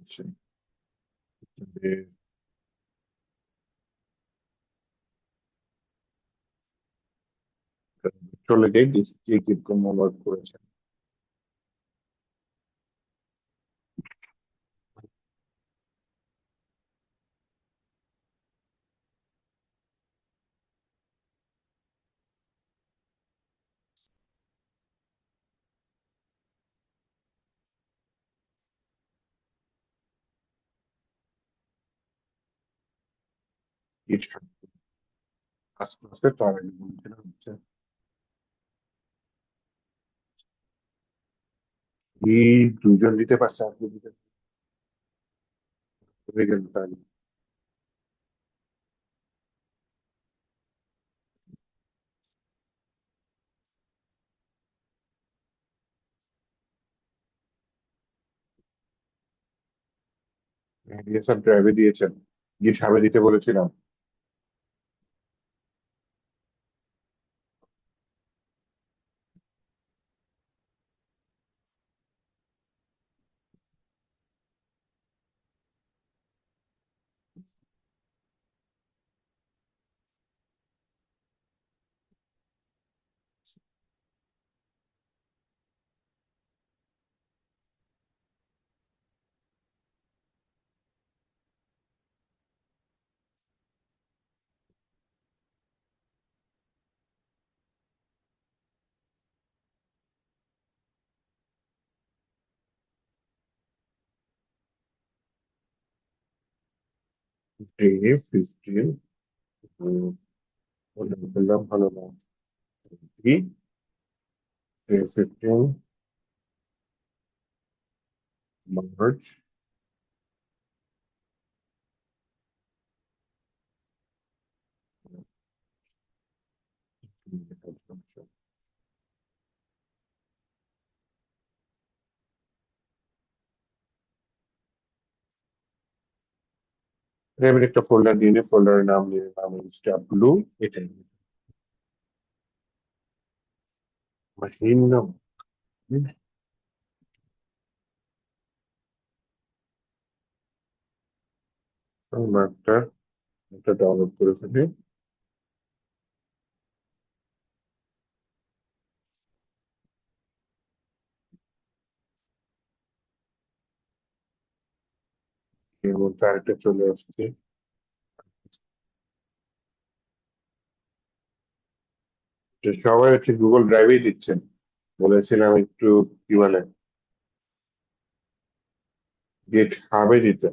আচ্ছা, বেশ। চলে যাই, দেখি কে কিরকম হোমওয়ার্ক করেছে। আস্তে আস্তে তার আগে বলছিলাম হচ্ছে এই দুজন দিতে পারছে, আপনি দিতে হয়ে গেল তাহলে। সব ড্রাইভে দিয়েছেন, গিয়ে সামনে দিতে বলেছিলাম। ডে 15, বললাম ভালো না। কি ডে 15 মার্চ, আমি একটা ফোল্ডার দিয়ে নিই, ফোল্ডারের নাম নিয়ে নাম ইনস্টা ব্লু, এটাই মাহিম নাম। মার্কটা একটা ডাউনলোড করে ফেলি। এর মধ্যে আরেকটা চলে আসছে। তো সবাই হচ্ছে গুগল ড্রাইভেই দিচ্ছেন, বলেছিলাম একটু কি বলে গিট হাবে দিতে।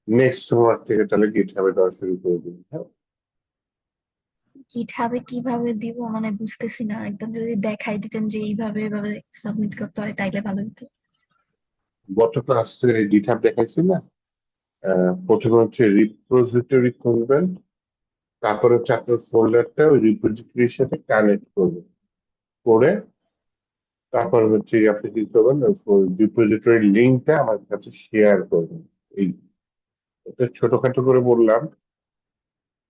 নেক্সট সোমবার থেকে তাহলে গিট হাবে দেওয়া শুরু করে দিন, হ্যাঁ। কিভাবে কিভাবে দিব মানে বুঝতেছি না একদম, যদি দেখাই দিতেন যে এইভাবে এভাবে সাবমিট করতে হয় তাইলে ভালো হতো। গত ক্লাসে গিট হাব দেখাইছি না। প্রথমে হচ্ছে রিপোজিটরি খুলবেন, তারপর হচ্ছে আপনার ফোল্ডারটা ওই রিপোজিটরির সাথে কানেক্ট করবেন, করে তারপর হচ্ছে আপনি কি করবেন, রিপোজিটরি লিঙ্কটা আমার কাছে শেয়ার করবেন। এই এটা ছোটখাটো করে বললাম,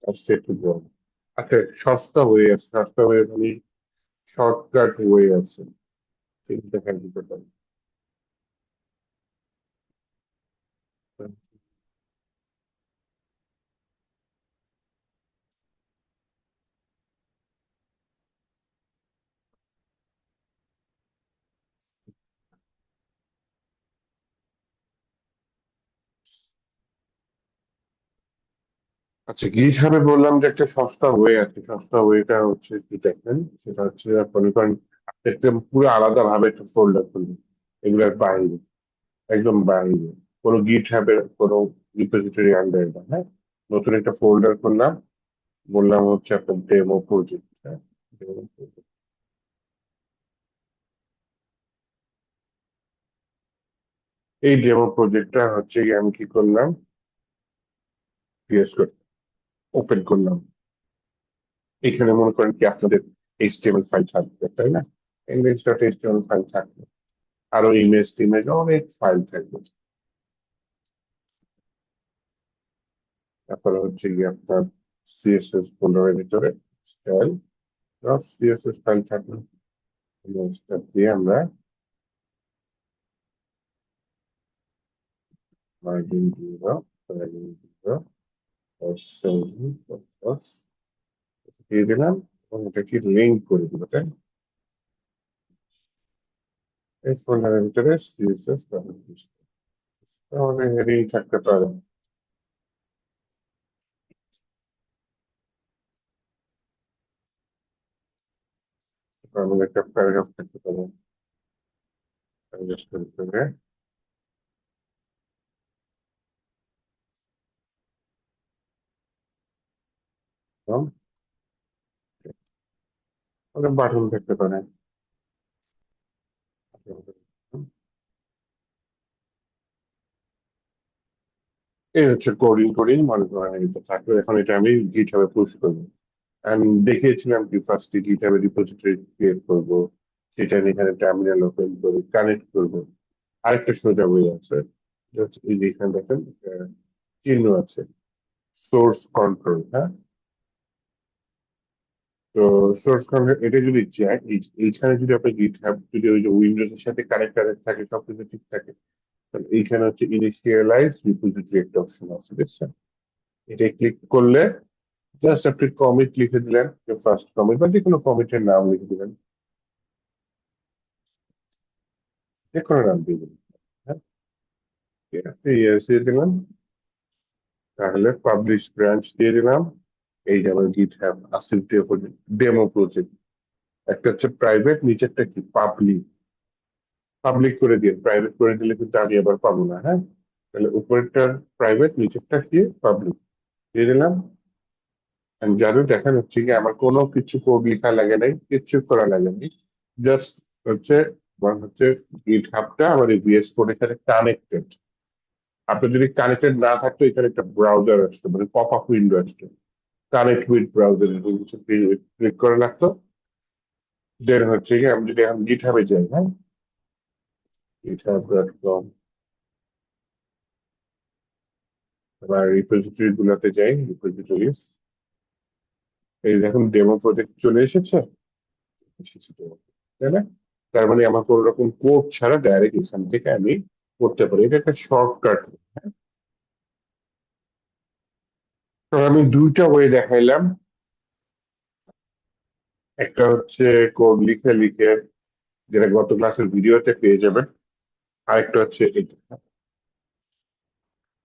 আর সেটু বল। আচ্ছা, সস্তা হয়ে আছে, সস্তা হয়ে মানে শর্টকাট হয়ে আছে, সেটা দেখা দিতে পারি। আচ্ছা, কি হিসাবে বললাম যে একটা সস্তা ওয়ে আছে, সস্তা ওয়েটা হচ্ছে কি দেখেন, সেটা হচ্ছে মনে করেন আপনি একটা পুরো আলাদা ভাবে একটা ফোল্ডার খুলবেন, এগুলোর বাইরে, একদম বাইরে, কোনো গিট হ্যাবের কোনো রিপোজিটরি আন্ডারে না, হ্যাঁ। নতুন একটা ফোল্ডার করলাম, বললাম হচ্ছে আপনার ডেমো প্রজেক্ট, হ্যাঁ। demo project। এই ডেমো প্রজেক্টটা হচ্ছে গিয়ে আমি কি করলাম, পিএস করে ওপেন করলাম। এখানে মনে করেন কি আপনাদের এইচটিএমএল ফাইল থাকবে, তাই না? ইংরেজ.এইচটিএমএল ফাইল থাকবে, আরো ইমেজ টিমেজ অনেক ফাইল থাকবে। তারপরে হচ্ছে গিয়ে আপনার সিএসএস ফোল্ডারের ভিতরে স্টাইল ডট সিএসএস ফাইল থাকবে, ইমেজটা দিয়ে আমরা মার্জিন জিরো, মার্জিন জিরো, দিয়ে দিলাম এবং এটাকে লিঙ্ক করে দিব, তাই না? এই ফোল্ডারের ভিতরে সিএসএস তাহলে হেডিং থাকতে পারে, আমাদের একটা প্যারাগ্রাফ থাকতে পারে, প্যারাগ্রাফ করতে হবে। বাটন থাকতে পারে। এই হচ্ছে কোডিং টোডিং মনে করেন এটা থাকলো, এখন এটা আমি গিটহাবে পুশ করবো। আমি দেখিয়েছিলাম কি ফার্স্টে গিটহাবে রিপোজিটরি ক্রিয়েট করবো, সেটা আমি এখানে টার্মিনাল ওপেন করে কানেক্ট করবো। আরেকটা সোজা ওয়ে আছে, এটা হচ্ছে এই যে এখানে দেখেন চিহ্ন আছে, সোর্স কন্ট্রোল, হ্যাঁ। তো সোর্স কন্ট্রোল এটা যদি যায় এইখানে যদি আপনার গিটহাব যদি ওই যে উইন্ডোজ এর সাথে কানেক্টেড থাকে, সবকিছু ঠিক থাকে, তাহলে এইখানে হচ্ছে ইনিশিয়ালাইজ রিপোজিটরি একটা অপশন আছে, দেখছেন? এটা ক্লিক করলে জাস্ট আপনি কমিট লিখে দিলেন, ফার্স্ট কমিট বা যে কোনো কমিটের নাম লিখে দিলেন, যে কোনো নাম দিয়ে দিলেন, হ্যাঁ। আপনি ইয়েস দিয়ে দিলাম, তাহলে পাবলিশ ব্রাঞ্চ দিয়ে দিলাম। এই যে আমার গিটহাব আসিফ ডেমো প্রজেক্ট, একটা হচ্ছে প্রাইভেট, নিচেরটা কি পাবলিক। পাবলিক করে দিয়ে, প্রাইভেট করে দিলে কিন্তু আমি আবার পাবো না, হ্যাঁ। তাহলে উপরেরটার প্রাইভেট, নিচেরটা কি পাবলিক দিয়ে দিলাম। আমি জানি দেখেন হচ্ছে কি আমার কোনো কিছু কোড লেখা লাগে নাই, কিচ্ছু করা লাগে নাই, জাস্ট হচ্ছে আমার হচ্ছে গিটহাবটা আমার এই ভিএস কোডের সাথে কানেক্টেড। আপনার যদি কানেক্টেড না থাকতো এখানে একটা ব্রাউজার আসতো, মানে পপ আপ উইন্ডো আসতো, কানেক্ট উইথ ব্রাউজার এরকম কিছু ক্লিক করে রাখতো। দেন হচ্ছে কি আমি যদি এখন গিটহাবে যাই, হ্যাঁ, github.com, আবার রিপোজিটরি গুলোতে যাই, রিপোজিটরিজ, এই দেখুন ডেমো প্রজেক্ট চলে এসেছে, এসেছে demo, তাই না? তার মানে আমার কোনো রকম কোড ছাড়া ডাইরেক্ট এখান থেকে আমি করতে পারি, এটা একটা শর্টকাট। তো আমি দুইটা ওয়ে দেখাইলাম, একটা হচ্ছে কোড লিখে লিখে, যেটা গত ক্লাসের ভিডিওতে পেয়ে যাবেন, আরেকটা হচ্ছে এটা।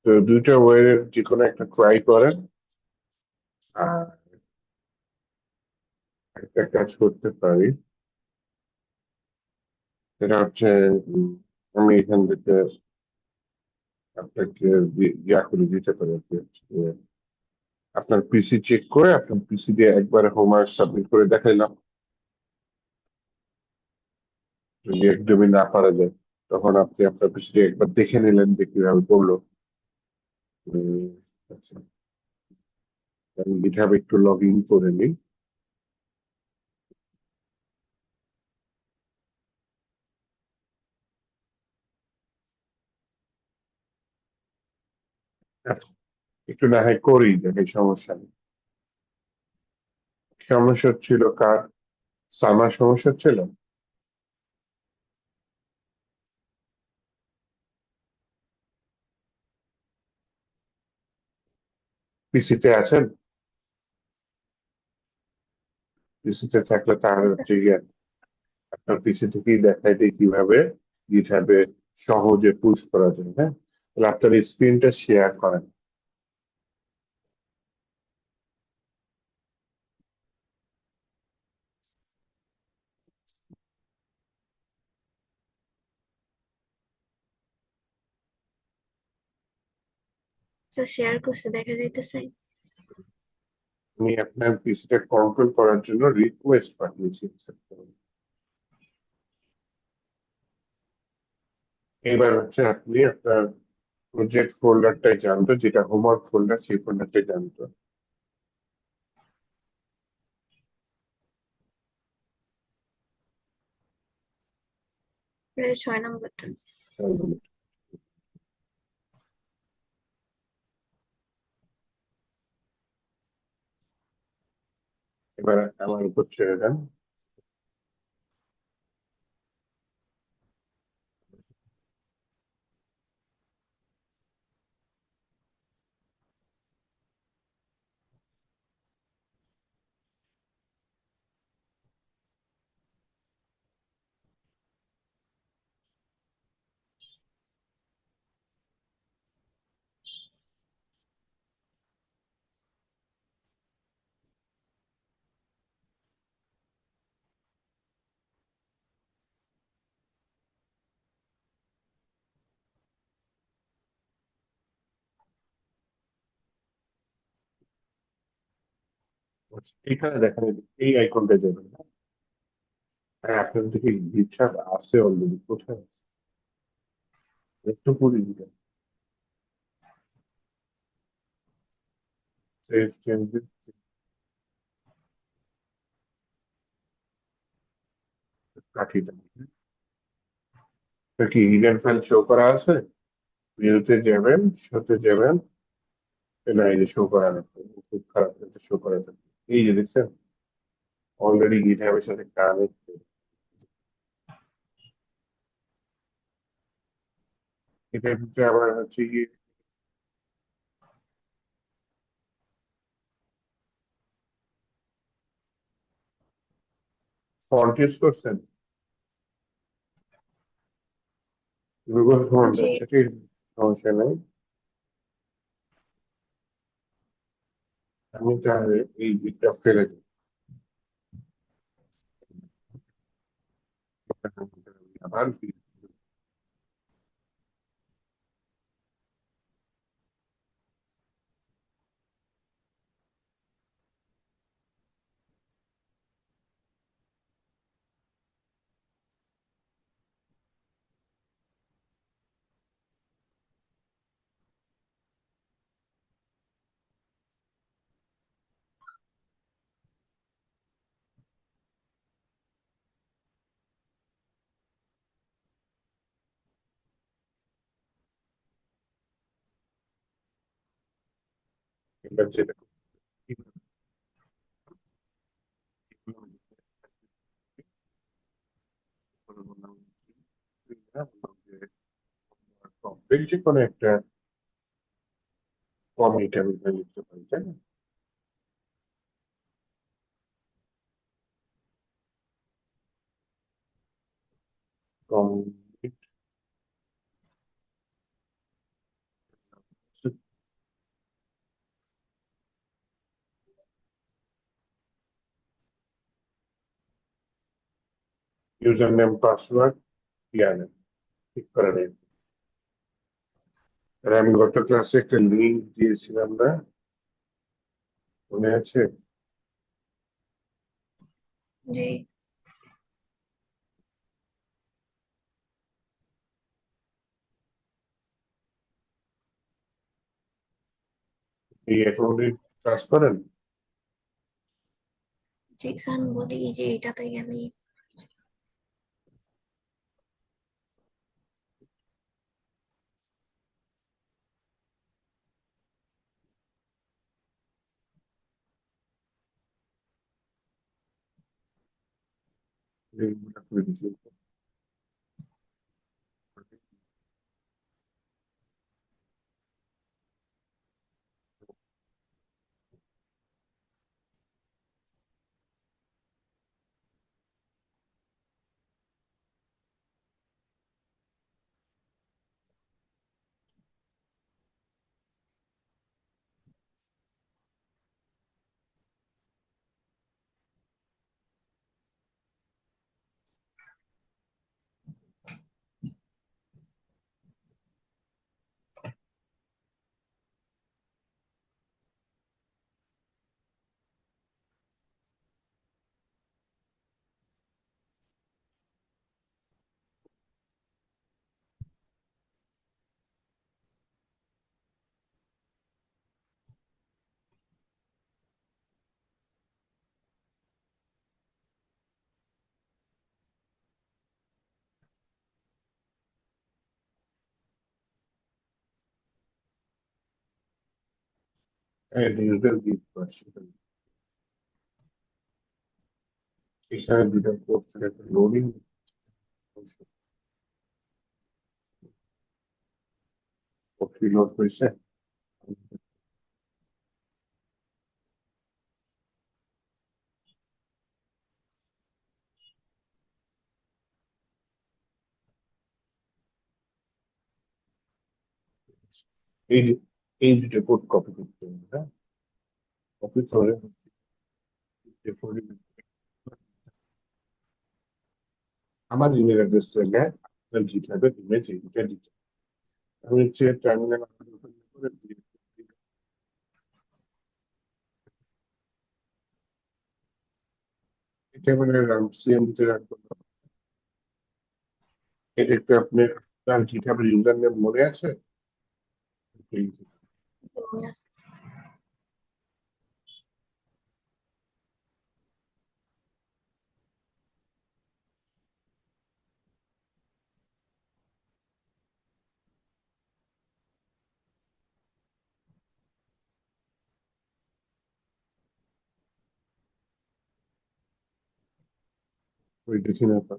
তো দুইটা ওয়ে যে কোনো একটা ট্রাই করেন, আর একটা কাজ করতে পারি, সেটা হচ্ছে উম, আমি এখান থেকে আপনাকে ইয়া করে দিতে পারি আর কি, হচ্ছে যে আপনার পিসি চেক করে আপনার পিসি দিয়ে একবার হোমওয়ার্ক সাবমিট করে দেখাইলাম, যদি একদমই না পারা যায় তখন আপনি আপনার পিসি দিয়ে একবার দেখে নিলেন যে কিভাবে করলো। উম, আচ্ছা, আমি গিটহাবে একটু লগ ইন করে নিই। আচ্ছা, একটু না হয় করি, দেখে সমস্যা নেই। সমস্যা ছিল কার? সামার সমস্যা ছিল। পিসিতে আছেন? পিসিতে থাকলে তাহলে হচ্ছে গিয়ে আপনার পিসি থেকেই দেখাই দিই কিভাবে গিটহাবে সহজে পুশ করা যায়, হ্যাঁ। তাহলে আপনার স্ক্রিনটা শেয়ার করেন। শেয়ার করছে দেখা যাইতেছে। আমি আপনার পিসিটা কন্ট্রোল করার জন্য রিকোয়েস্ট পাঠিয়েছি, accept করুন। এবার হচ্ছে আপনি আপনার প্রজেক্ট ফোল্ডারটাই জানতো, যেটা হোমওয়ার্ক ফোল্ডার, সেই ফোল্ডারটাই জানতো। এটা 6 নম্বরটা। এবার আমার উপর ছেড়ে দেন। আচ্ছা, এখানে দেখেন এই আইকনটা যাবেন, হ্যাঁ? হ্যাঁ, আপনার দিকে গিটহাব আছে অলরেডি, কোথায় আছে একটু পরে দিবেন। সেভ চেঞ্জেস, কাটিয়ে দেন। কি হিডেন ফাইল শো করা আছে? ভিউতে যাবেন, শোতে যাবেন, না এই যে শো করা লাগবে, খুব খারাপ শো করা যাবে। এই যে দেখছেন অলরেডি গিটহাবের সাথে কানেক্ট। এটার ভিতরে আবার হচ্ছে গিয়ে ফন্ট ইউজ করছেন, গুগল ফন্ট, যে আচ্ছা ঠিক আছে, সমস্যা নেই। আমি তাহলে এই বিটটা ফেলে দিই। আবার এবার যেটা যে কোনো একটা কমিট আমি লিখতে পারি, তাই না? কমিট ইউজার নেম পাসওয়ার্ড ইয়ার ঠিক করে নেই। আর আমি গত ক্লাসে একটা লিঙ্ক দিয়েছিলাম না, মনে আছে? যে এই অ্যাকাউন্টে কাজ করেন। যে স্যার বলি যে এটাতে গেলে লিঙ্কটা করে দিয়েছি। হ্যাঁ, ডিজিটাল গিফট পাচ্ছি। এখানে দুটো কোর্স একটা লোডিং লোড করেছে। এই যে এই দুটো কোড কপি করতে হবে, হ্যাঁ? কপি করে আমার ইমেল অ্যাড্রেস থেকে আপনার গিটহাবের ইমেজ এইটা দিতে হবে। আমি হচ্ছে টার্মিনাল ওপেন করে ডিটারমিনার নাম সিএমডিতে রাখবো না। এটা একটু আপনার তার গিটহাবের ইউজার নেম মনে আছে? মনে আছে। ওই দেখি না তো।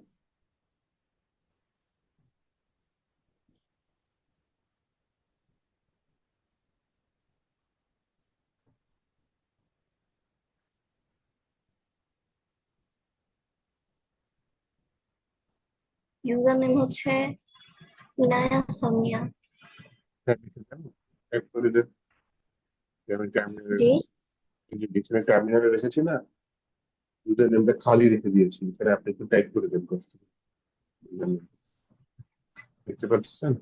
ইউজার নেম হচ্ছে ইনায়া সামিয়া। হ্যাঁ, দেখে দেন। টাইপ করে দেন যে আমি টার্মিনালে, জি। এই যে পিছনে টার্মিনালে রেখেছি না, ইউজার নেমটা খালি রেখে দিয়েছি, এখানে আপনি একটু টাইপ করে দেন কষ্ট করে। user name। দেখতে পাচ্ছেন?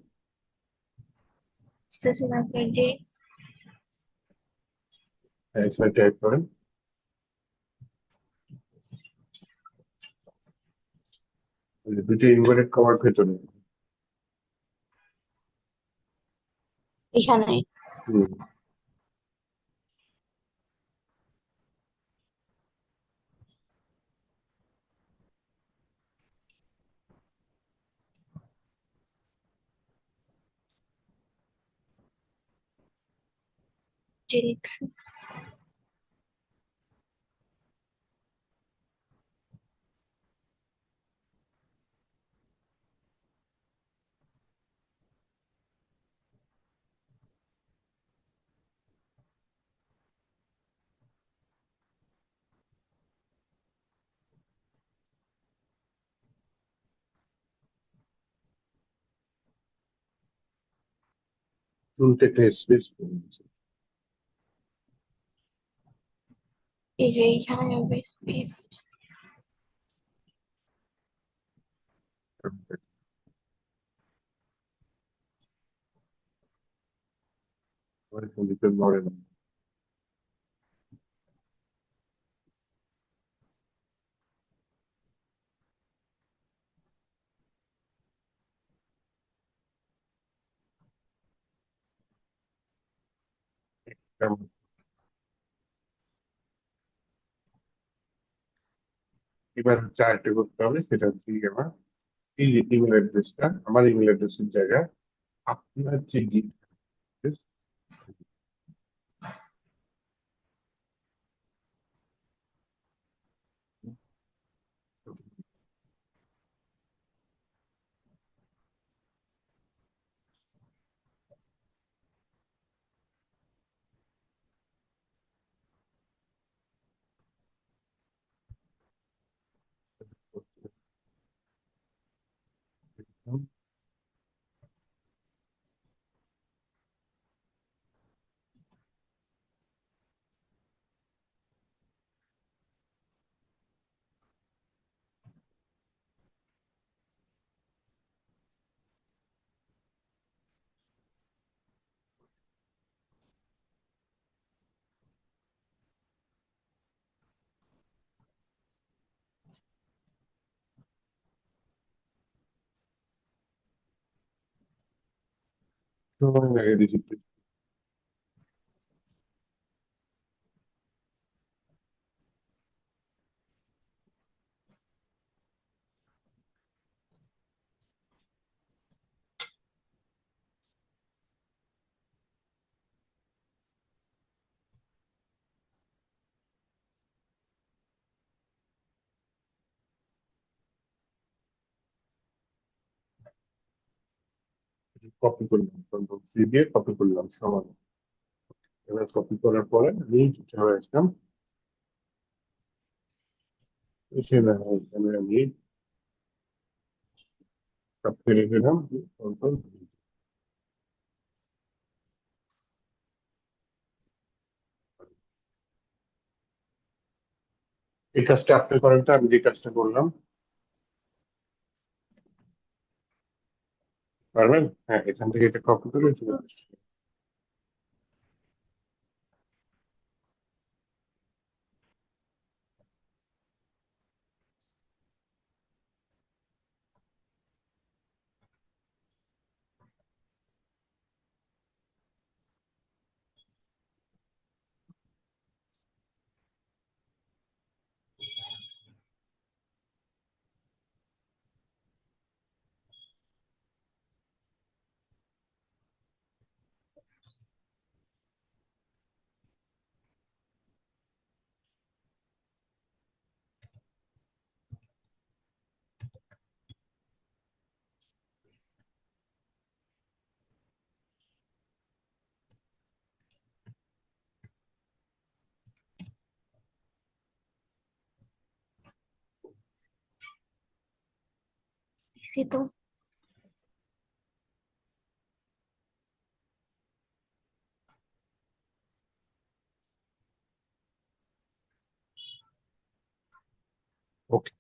বুঝতেছি না আপনার যে। হ্যাঁ, এখানে টাইপ করেন। ওই যে দুটো ইনভার্টেড কমার ভেতরে। এখানে হুম। যে লিখছি। শুরুতে একটা স্পেস করে দিয়েছি। এই যে এইখানে স্পেস। লিখে নড়ে না। তেমন। এবার হচ্ছে আরেকটা করতে হবে, সেটা হচ্ছে কি, আমার এই যে ইমেল অ্যাড্রেসটা, আমার ইমেল অ্যাড্রেসের জায়গায় আপনার যে গিট অ্যাড্রেস, সময় লাগে দেখি। কপি করলাম, কন্ট্রোল সি দিয়ে কপি করলাম সমান। এবার কপি করার পরে আমি চলে আসলাম, এসে না এখানে আমি সব ফেলে দিলাম, কন্ট্রোল। এই কাজটা আপনি করেন তো, আমি যে কাজটা করলাম। পারবেন? হ্যাঁ, এখান থেকে এটা কপি করে চলে আসছে। দিছি তো। ওকে,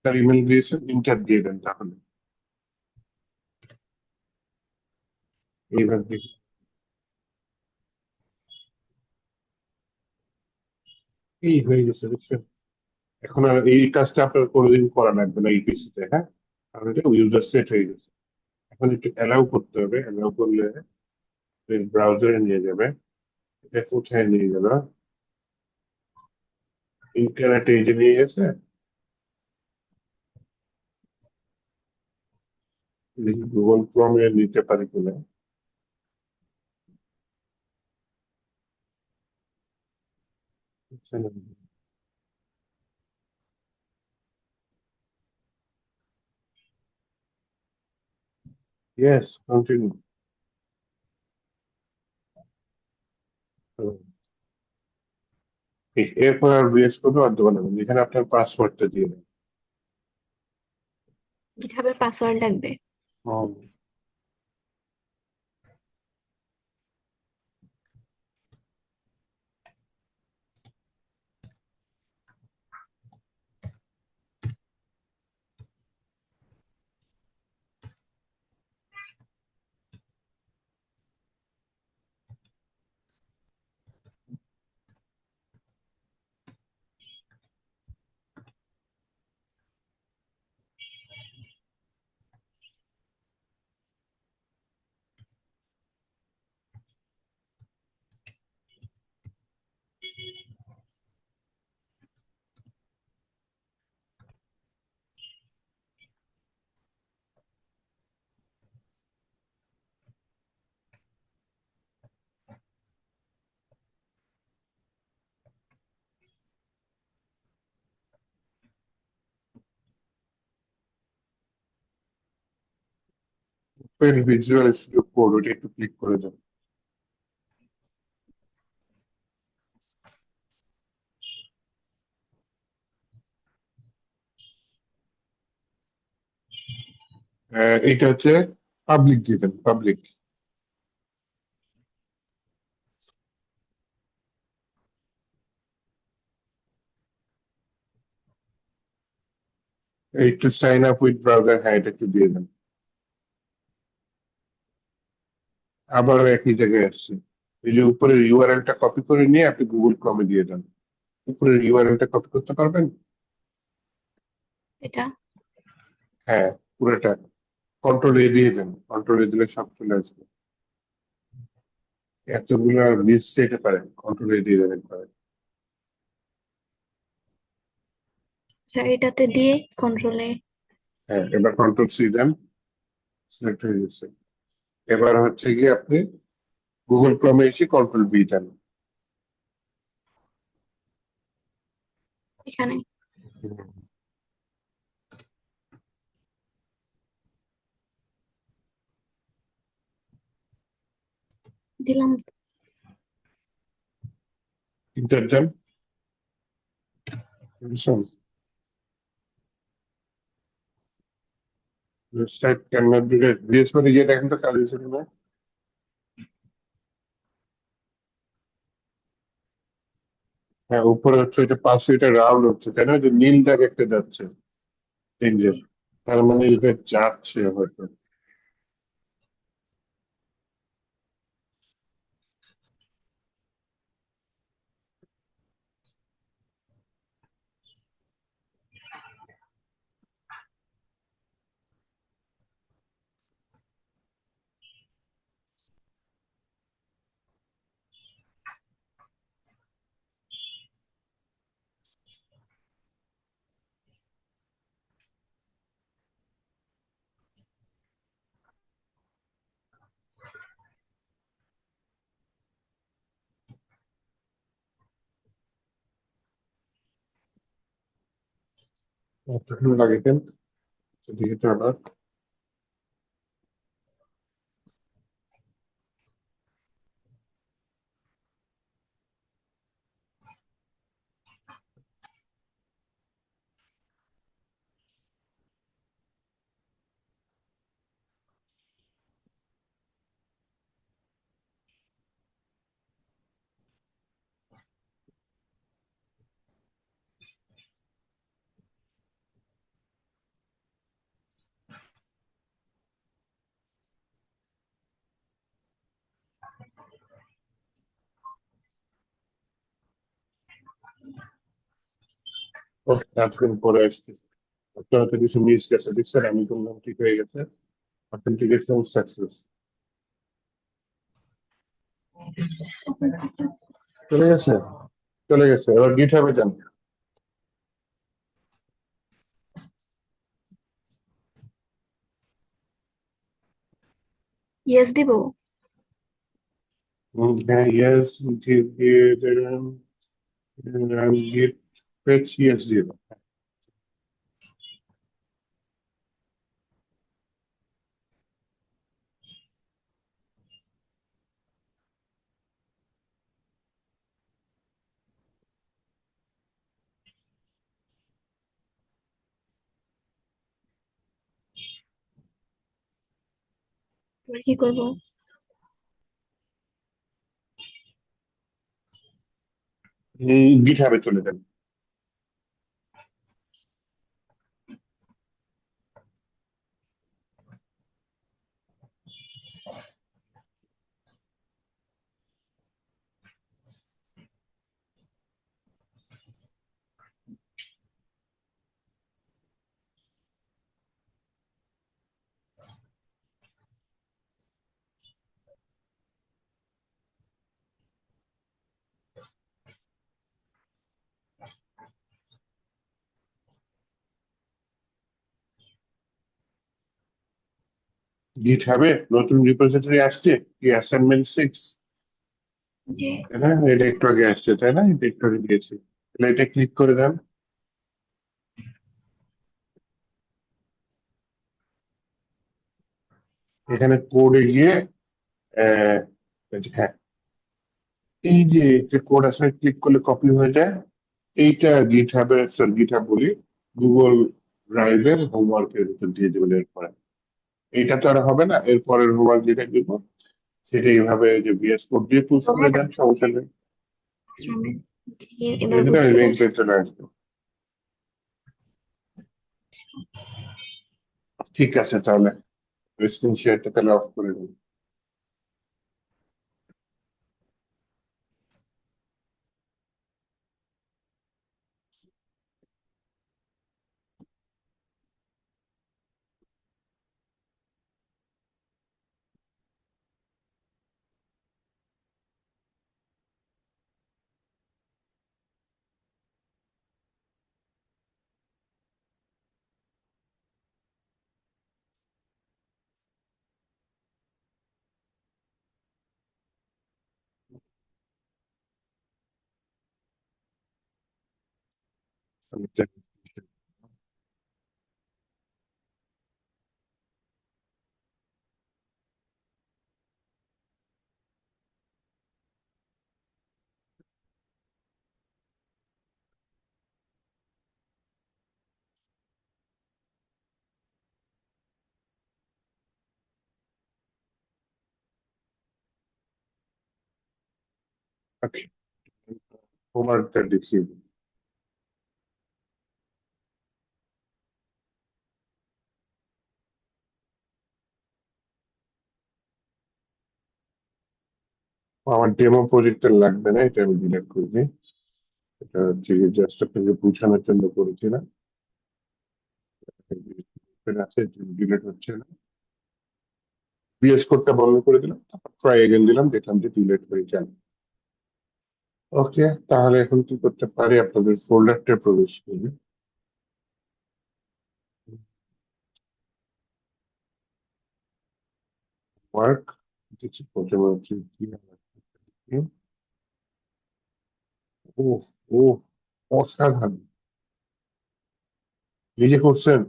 তার ইমেল দিয়েছেন, ইন্টার দিয়ে দেন তাহলে। এইবার দেখি। এই হয়ে গেছে, দেখছেন? এখন আর এই কাজটা আপনার কোনোদিন করা লাগবে না এই পিসিতে, হ্যাঁ? কারণ এটা ইউজার সেট হয়ে গেছে। এখন একটু অ্যালাউ করতে হবে, অ্যালাউ করলে ব্রাউজারে নিয়ে যাবে। এটা কোথায় নিয়ে যাবে? ইন্টারনেটে এই যে নিয়ে গেছে। দেখি গুগল ক্রোমে নিতে পারি কিনা। Yes, continue. এরপর আর ভিএস কোডও আর দেবো না, এখানে আপনার পাসওয়ার্ডটা দিয়ে দেন। গিটহাবের পাসওয়ার্ড লাগবে? হুম। ভিজুয়াল স্টুডিও কোড, ওটা একটু ক্লিক করে দেন। এটা হচ্ছে পাবলিক দিবেন, পাবলিক। একটু সাইন আপ উইথ ব্রাউজার, হ্যাঁ এটা একটু দিয়ে দেন। আবারও একই জায়গায় আসছে। এই যে উপরের ইউআরএলটা কপি করে নিয়ে আপনি গুগল ক্রমে দিয়ে দেন। উপরের ইউআরএলটা কপি করতে পারবেন? এটা? হ্যাঁ, পুরোটা। কন্ট্রোল এ দিয়ে দেন, কন্ট্রোল এ দিলে সব চলে আসবে। এতগুলো লিস্ট যেতে পারেন, কন্ট্রোল এ দিয়ে দেবেন পারেন। আচ্ছা, এটাতে দিয়ে কন্ট্রোলে। হ্যাঁ, এবার কন্ট্রোল সি দেন, সিলেক্ট হয়ে গেছে। এবার হচ্ছে গিয়ে আপনি গুগল ক্রমে এসে কন্ট্রোল ভি দেন। এখানে দিলাম। ইন্টার দেন। বুঝছেন? Website can not be read, বৃহস্পতি গিয়ে দেখেন তো কাজ হয়েছে কিনা। হ্যাঁ, উপরে হচ্ছে এটা পাশে, এটা রাউন্ড হচ্ছে, তাই না? যে নীল দাগ একটা যাচ্ছে, তিনজন, তার মানে এটা যাচ্ছে হয়তো। কতক্ষণ লাগে কেন দিকে তো আবার। এতদিন পরে আসছে, আপনার হয়তো কিছু মিস গেছে, দেখছেন আমি বললাম ঠিক হয়ে গেছে, অথেন্টিকেশন সাকসেস চলে গেছে। চলে গেছে, এবার গিটহাবে যান। ইয়েস দিব। হ্যাঁ, ইয়েস দিয়ে দিলাম, গিট ফেচ ইয়েস দিয়ে দাও। এবার কি করব? গিটহাবে চলে যান। গিটহাবে নতুন রিপোজিটরি আসছে, কি অ্যাসাইনমেন্ট 6? যে হ্যাঁ, এটা একটু আগে আসছে তাই না? এটা একটু আগে দিয়েছি, তাহলে এটা ক্লিক করে দেন। এখানে কোডে গিয়ে আহ, এই যে, হ্যাঁ, এই যে যে কোড আসলে ক্লিক করলে কপি হয়ে যায়, এইটা গিটহাবের, সরি গিটহাব বলি, গুগল ড্রাইভের হোমওয়ার্কের ভিতর দিয়ে দেবেন এরপরে। এইটা তো আর হবে না, এরপরের হোমওয়ার্ক যেটা দিব সেটা এইভাবে যে ভিএস কোড দিয়ে পুশ রুমে করে দেন, সমস্যা নেই। রুমে এবার এটা বুঝতে লিঙ্ক পারছি। চলে আসবে। ঠিক আছে, তাহলে স্ক্রিন শেয়ারটা তাহলে অফ করে দিন। ওকে, হোমওয়ার্কটা দেখিয়ে দিন। আমার ডেমো প্রজেক্টটা লাগবে না, এটা আমি ডিলিট করে দিই। এটা হচ্ছে জাস্ট আপনাকে বোঝানোর জন্য করেছিলাম। আছে, ডিলিট হচ্ছে না। ভিএস কোডটা বন্ধ করে দিলাম, তারপর ট্রাই এগেন দিলাম, দেখলাম যে ডিলিট হয়ে যায়। ওকে, তাহলে এখন কি করতে পারি, আপনাদের ফোল্ডারটা প্রবেশ করি। ওয়ার্ক, দেখি প্রথমে হচ্ছে কি ও, ও অসাধারণ, নিজে করছেন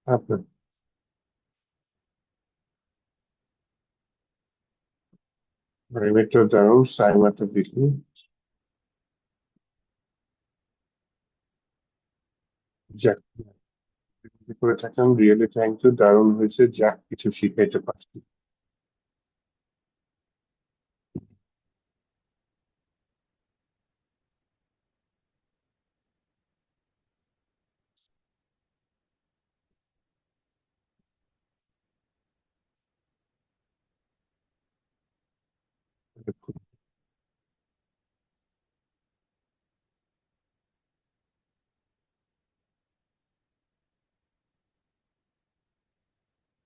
আপনার? প্রাইভেটটা দারুন, সাইমাটা দেখি। যাক, যদি করে থাকলাম, রিয়েলি থ্যাংক ইউ, দারুণ হয়েছে, যাক কিছু শিখাইতে পারছি।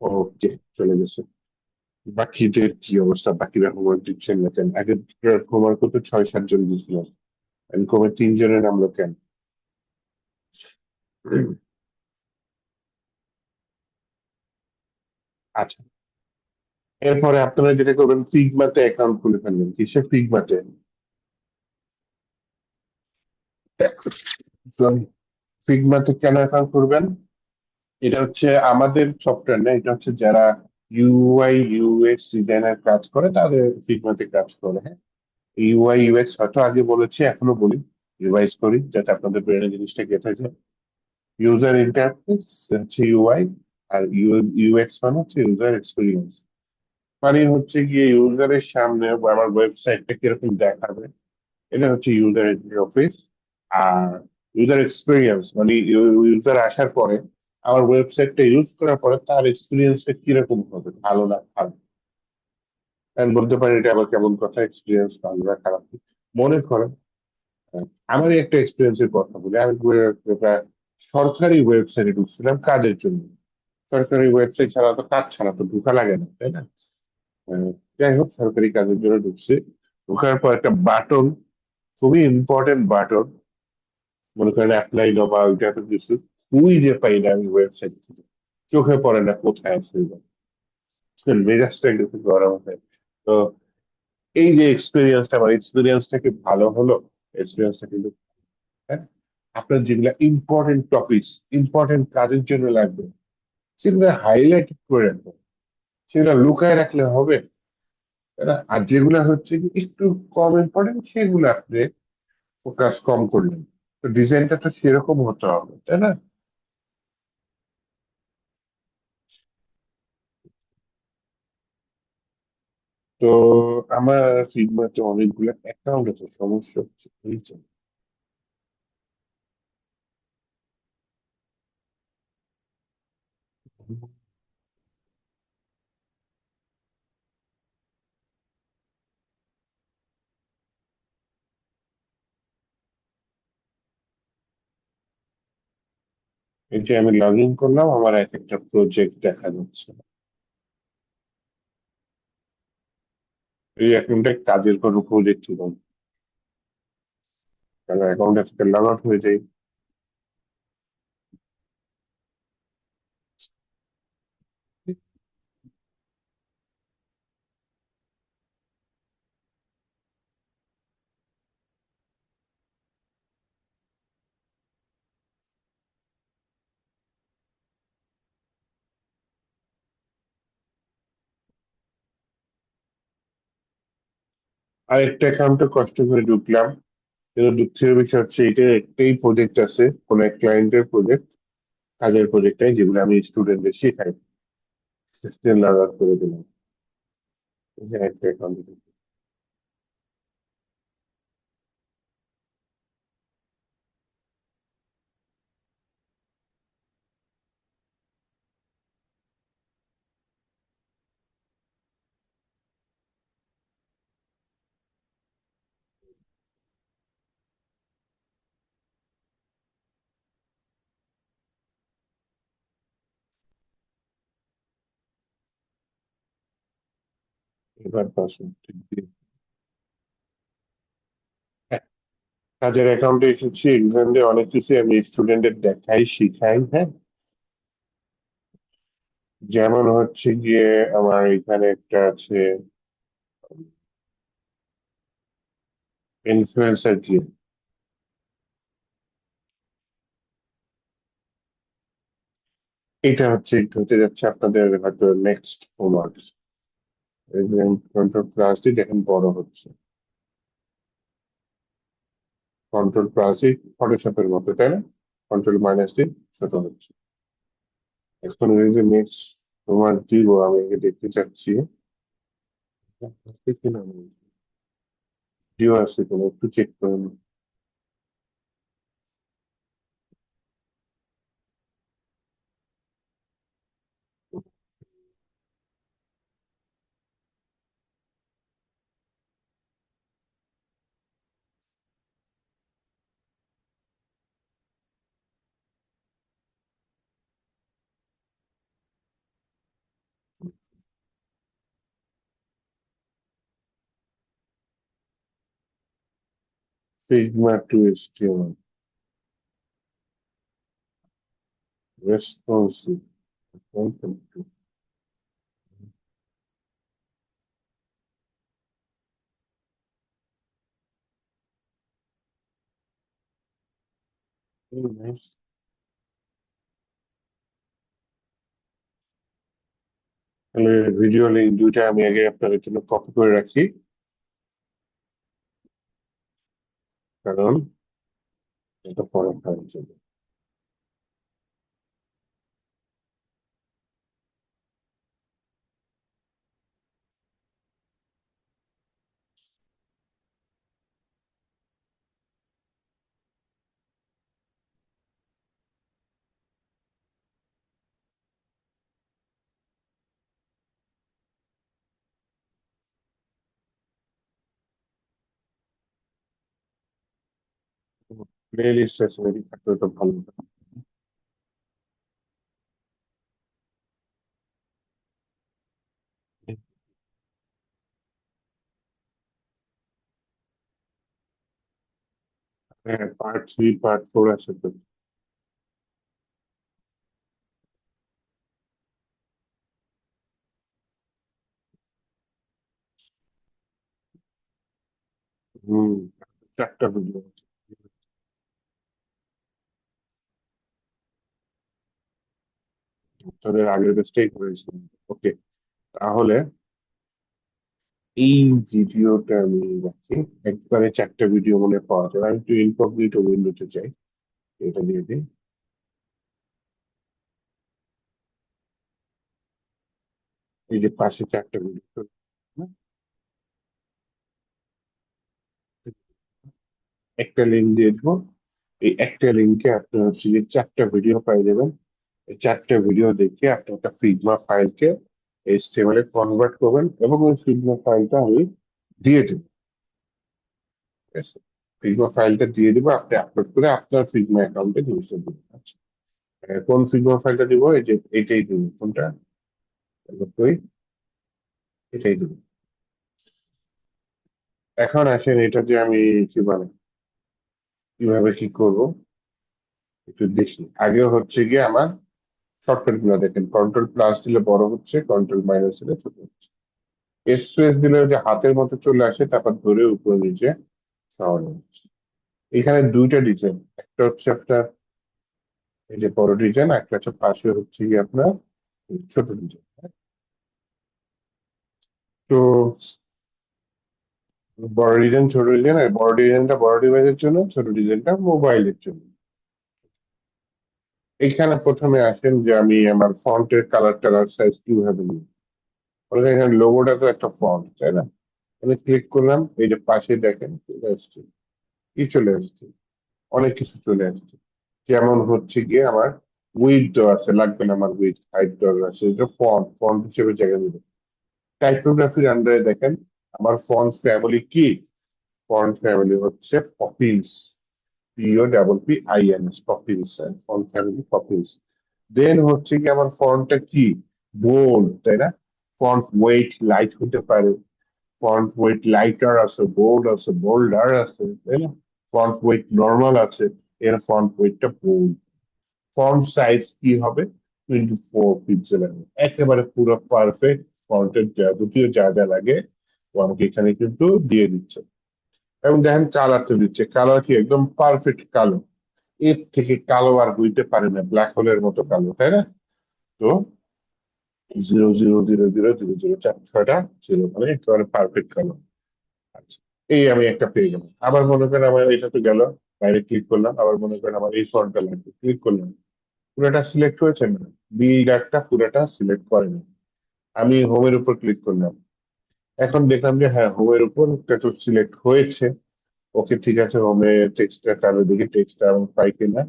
ওকে, চলে গেছে। বাকিদের কি অবস্থা? বাকিরা হোমওয়ার্ক দিচ্ছেন না কেন? আগে হোমওয়ার্ক তো 6-7 জন দিচ্ছিল, আমি কমে 3 জনের নামলো কেন? আচ্ছা, এরপরে আপনারা যেটা করবেন, ফিগমাতে অ্যাকাউন্ট খুলে ফেলবেন। কিসে? ফিগমাতে। সরি, ফিগমাতে কেন অ্যাকাউন্ট করবেন? এটা হচ্ছে আমাদের সফটওয়্যার না, এটা হচ্ছে যারা ইউআই ইউএক্স ডিজাইনার কাজ করে তাদের ফিগমাতে কাজ করে। হ্যাঁ, ইউআই ইউএক্স হয়তো আগে বলেছি, এখনো বলি, রিভাইজ করি যাতে আপনাদের ব্রেনে জিনিসটা গেঁথে হয়ে যায়। ইউজার ইন্টারফেস হচ্ছে ইউআই, আর ইউএক্স মানে হচ্ছে ইউজার এক্সপিরিয়েন্স। মানে হচ্ছে গিয়ে ইউজারের সামনে বা আমার ওয়েবসাইটটা কিরকম দেখাবে, এটা হচ্ছে ইউজার ইন্টারফেস। আর ইউজার এক্সপিরিয়েন্স মানে ইউজার আসার পরে, আমার ওয়েবসাইটটা ইউজ করার পরে তার এক্সপিরিয়েন্সটা কিরকম হবে, ভালো না খারাপ। আমি বলতে পারি এটা আবার কেমন কথা, এক্সপিরিয়েন্স ভালো না খারাপ। মনে করেন, আহ, আমারই একটা এক্সপিরিয়েন্সের কথা বলি। আমি একটা সরকারি ওয়েবসাইটে ঢুকছিলাম কাজের জন্য। সরকারি ওয়েবসাইট ছাড়া তো, কাজ ছাড়া তো ঢুকা লাগে না, তাই না? আহ, যাই হোক, সরকারি কাজের জন্য ঢুকছি। ঢোকার পর একটা বাটন, খুবই ইম্পর্টেন্ট বাটন, মনে করেন অ্যাপ্লাই নাও বা ওইটা তো কিছু, ওই যে পাই না আমি ওয়েবসাইট থেকে, চোখে পড়ে না কোথায় আছে ওইটা। মেজাজটা একটু গরম হয়। তো এই যে এক্সপিরিয়েন্সটা, আমার এক্সপিরিয়েন্সটা কি ভালো হলো? এক্সপিরিয়েন্সটা কিন্তু, হ্যাঁ, আপনার যেগুলা ইম্পর্টেন্ট টপিক, ইম্পর্টেন্ট কাজের জন্য লাগবে, সেগুলো হাইলাইট করে রাখবেন। সেগুলো লুকায় রাখলে হবে, তাই না? আর যেগুলা হচ্ছে কি একটু কম ইম্পর্টেন্ট, সেগুলো আপনি ফোকাস কম করলেন। তো ডিজাইনটা তো সেরকম হতে হবে, তাই না? তো আমার ফিডব্যাকে অনেকগুলো অ্যাকাউন্ট আছে, সমস্যা হচ্ছে এই যে, এই যে আমি লগ ইন করলাম, আমার এক একটা প্রজেক্ট দেখা যাচ্ছে। এই অ্যাকাউন্টে কাজের কোনো প্রজেক্ট ছিল না, কারণ অ্যাকাউন্টে থেকে লগ আউট হয়ে যায়। আরেকটা অ্যাকাউন্টে কষ্ট করে ঢুকলাম, কিন্তু দুঃখের বিষয় হচ্ছে এটা একটাই প্রজেক্ট আছে, কোন এক ক্লায়েন্টের প্রজেক্ট, কাজের প্রজেক্টটাই, যেগুলো আমি স্টুডেন্টদের শেখাই। সিস্টেম লগ আউট করে দিলাম। এই যে একটা অ্যাকাউন্ট। এবার পাসওয়ার্ড ঠিক দিয়ে, হ্যাঁ, কাজের অ্যাকাউন্টে এসেছি। এখানে অনেক কিছু আমি স্টুডেন্টদের দেখাই, শিখাই। হ্যাঁ, যেমন হচ্ছে গিয়ে আমার এখানে একটা আছে, ইনফ্লুয়েন্সার কি, এটা হচ্ছে, এটা হতে যাচ্ছে আপনাদের হয়তো নেক্সট হোমওয়ার্ক। কন্ট্রোল প্লাস দিয়ে দেখেন বড় হচ্ছে, কন্ট্রোল প্লাস দিয়ে ফটোশপের মতো, তাই না? কন্ট্রোল মাইনাস দিয়ে ছোট হচ্ছে। এখন এই যে নেক্সট হোমওয়ার্ক দিব, আমি আগে দেখতে চাচ্ছি কিনা, ভিডিও আছে কোনো, একটু চেক করুন। Figma to HTML. Responsive. Welcome to. Very nice. তাহলে ভিডিও লিঙ্ক দুইটা আমি আগে আপনাদের জন্য কপি করে রাখি, কারণ এটা পরে ফাইল যাবে। প্লে লিস্ট আছে নাকি থাকলে তো ভালো হতো। হ্যাঁ, পার্ট 3 পার্ট 4 আছে তো। হম, 4টা ভিডিও আছে। তোদের আগের বেস্টেই করেছিলাম। ওকে, তাহলে এই ভিডিওটা আমি রাখি। একবারে 4টা ভিডিও মনে পাওয়া যাবে। আমি একটু ইনকগনিটো উইন্ডোতে চাই, এটা দিয়ে দিই। এই যে পাশে 4টা ভিডিও, একটা লিঙ্ক দিয়ে দেবো। এই একটা লিঙ্কে আপনি হচ্ছে যে 4টা ভিডিও পাই যাবেন। এই 4টা ভিডিও দেখে আপনি একটা ফিগমা ফাইলকে এইচটিএমএল এ কনভার্ট করবেন এবং ওই ফিগমা ফাইলটা আমি দিয়ে দেবো। ঠিক আছে, ফিগমা ফাইলটা দিয়ে দিব, আপনি আপলোড করে আপনার ফিগমা অ্যাকাউন্টে জিনিসটা দিবেন। আচ্ছা, কোন ফিগমা ফাইলটা দিব? এই যে এটাই দিব। কোনটা? ওই এটাই দিব। এখন আসেন এটা যে আমি কি বলে কিভাবে কি করব একটু দেখি। আগে হচ্ছে গিয়ে আমার শর্টকাট গুলো দেখেন, কন্ট্রোল প্লাস দিলে বড় হচ্ছে, কন্ট্রোল মাইনাস দিলে ছোট হচ্ছে। স্পেস দিলে যে হাতের মতো চলে আসে, তারপর ধরে উপরে নিচে সরানো হচ্ছে। এখানে দুইটা ডিজাইন, একটা হচ্ছে আপনার এই যে বড় ডিজাইন, একটা হচ্ছে পাশে হচ্ছে গিয়ে আপনার ছোট ডিজাইন। তো বড় ডিজাইন ছোট ডিজাইন, আর বড় ডিজাইনটা বড় ডিভাইসের জন্য, ছোট ডিজাইনটা মোবাইলের জন্য। এইখানে প্রথমে আসেন যে আমি আমার ফন্টের কালার টালার সাইজ কিভাবে নিই। এখানে লোগোটা তো একটা ফন্ট, তাই না? আমি ক্লিক করলাম, এই যে পাশে দেখেন চলে আসছে। কি চলে আসছে? অনেক কিছু চলে আসছে। যেমন হচ্ছে গিয়ে আমার উইড দেওয়া আছে, লাগবে না আমার উইড, হাইট দেওয়া আছে, এটা ফন্ট ফন্ট হিসেবে জায়গা দিবে। টাইপোগ্রাফির আন্ডারে দেখেন আমার ফন্ট ফ্যামিলি কি। ফন্ট ফ্যামিলি হচ্ছে পপিলস, POPPINS, পপিলস। Font family পপিলস। দেন হচ্ছে কি আমার ফন্টটা কি, বোল্ড, তাই না? ফন্ট ওয়েট লাইট হতে পারে, ফন্ট ওয়েট লাইটার আছে, বোল্ড আছে, বোল্ডার আছে, তাই না? ফন্ট ওয়েট নর্মাল আছে, এর ফন্ট ওয়েটটা বোল্ড। ফন্ট সাইজ কি হবে? 24 পিক্সেল। একেবারে পুরো পারফেক্ট ফন্টের যাবতীয় যা যা লাগে ও আমাকে এখানে কিন্তু দিয়ে দিচ্ছে। এবং দেখেন কালারটা দিচ্ছে, কালার কি একদম পারফেক্ট কালো। এর থেকে কালো আর হইতে পারে না, ব্ল্যাক হোলের মতো কালো, তাই না? তো 0 0 0 0 0 0 4 6টা জিরো, মানে একেবারে পারফেক্ট কালো। আচ্ছা, এই আমি একটা পেয়ে গেলাম। আবার মনে করেন আমার এটা তো গেল, বাইরে ক্লিক করলাম। আবার মনে করেন আমার এই ফন্টটা লাগবে, ক্লিক করলাম, পুরোটা সিলেক্ট হয়েছে না, বি ডাকটা পুরোটা সিলেক্ট করেনি। আমি হোমের উপর ক্লিক করলাম, এখন দেখলাম যে হ্যাঁ হোমের উপর একটা তো সিলেক্ট হয়েছে। ওকে, ঠিক আছে, হোমে টেক্সটটা চালু, দেখি টেক্সটটা আমি পাই কিনা।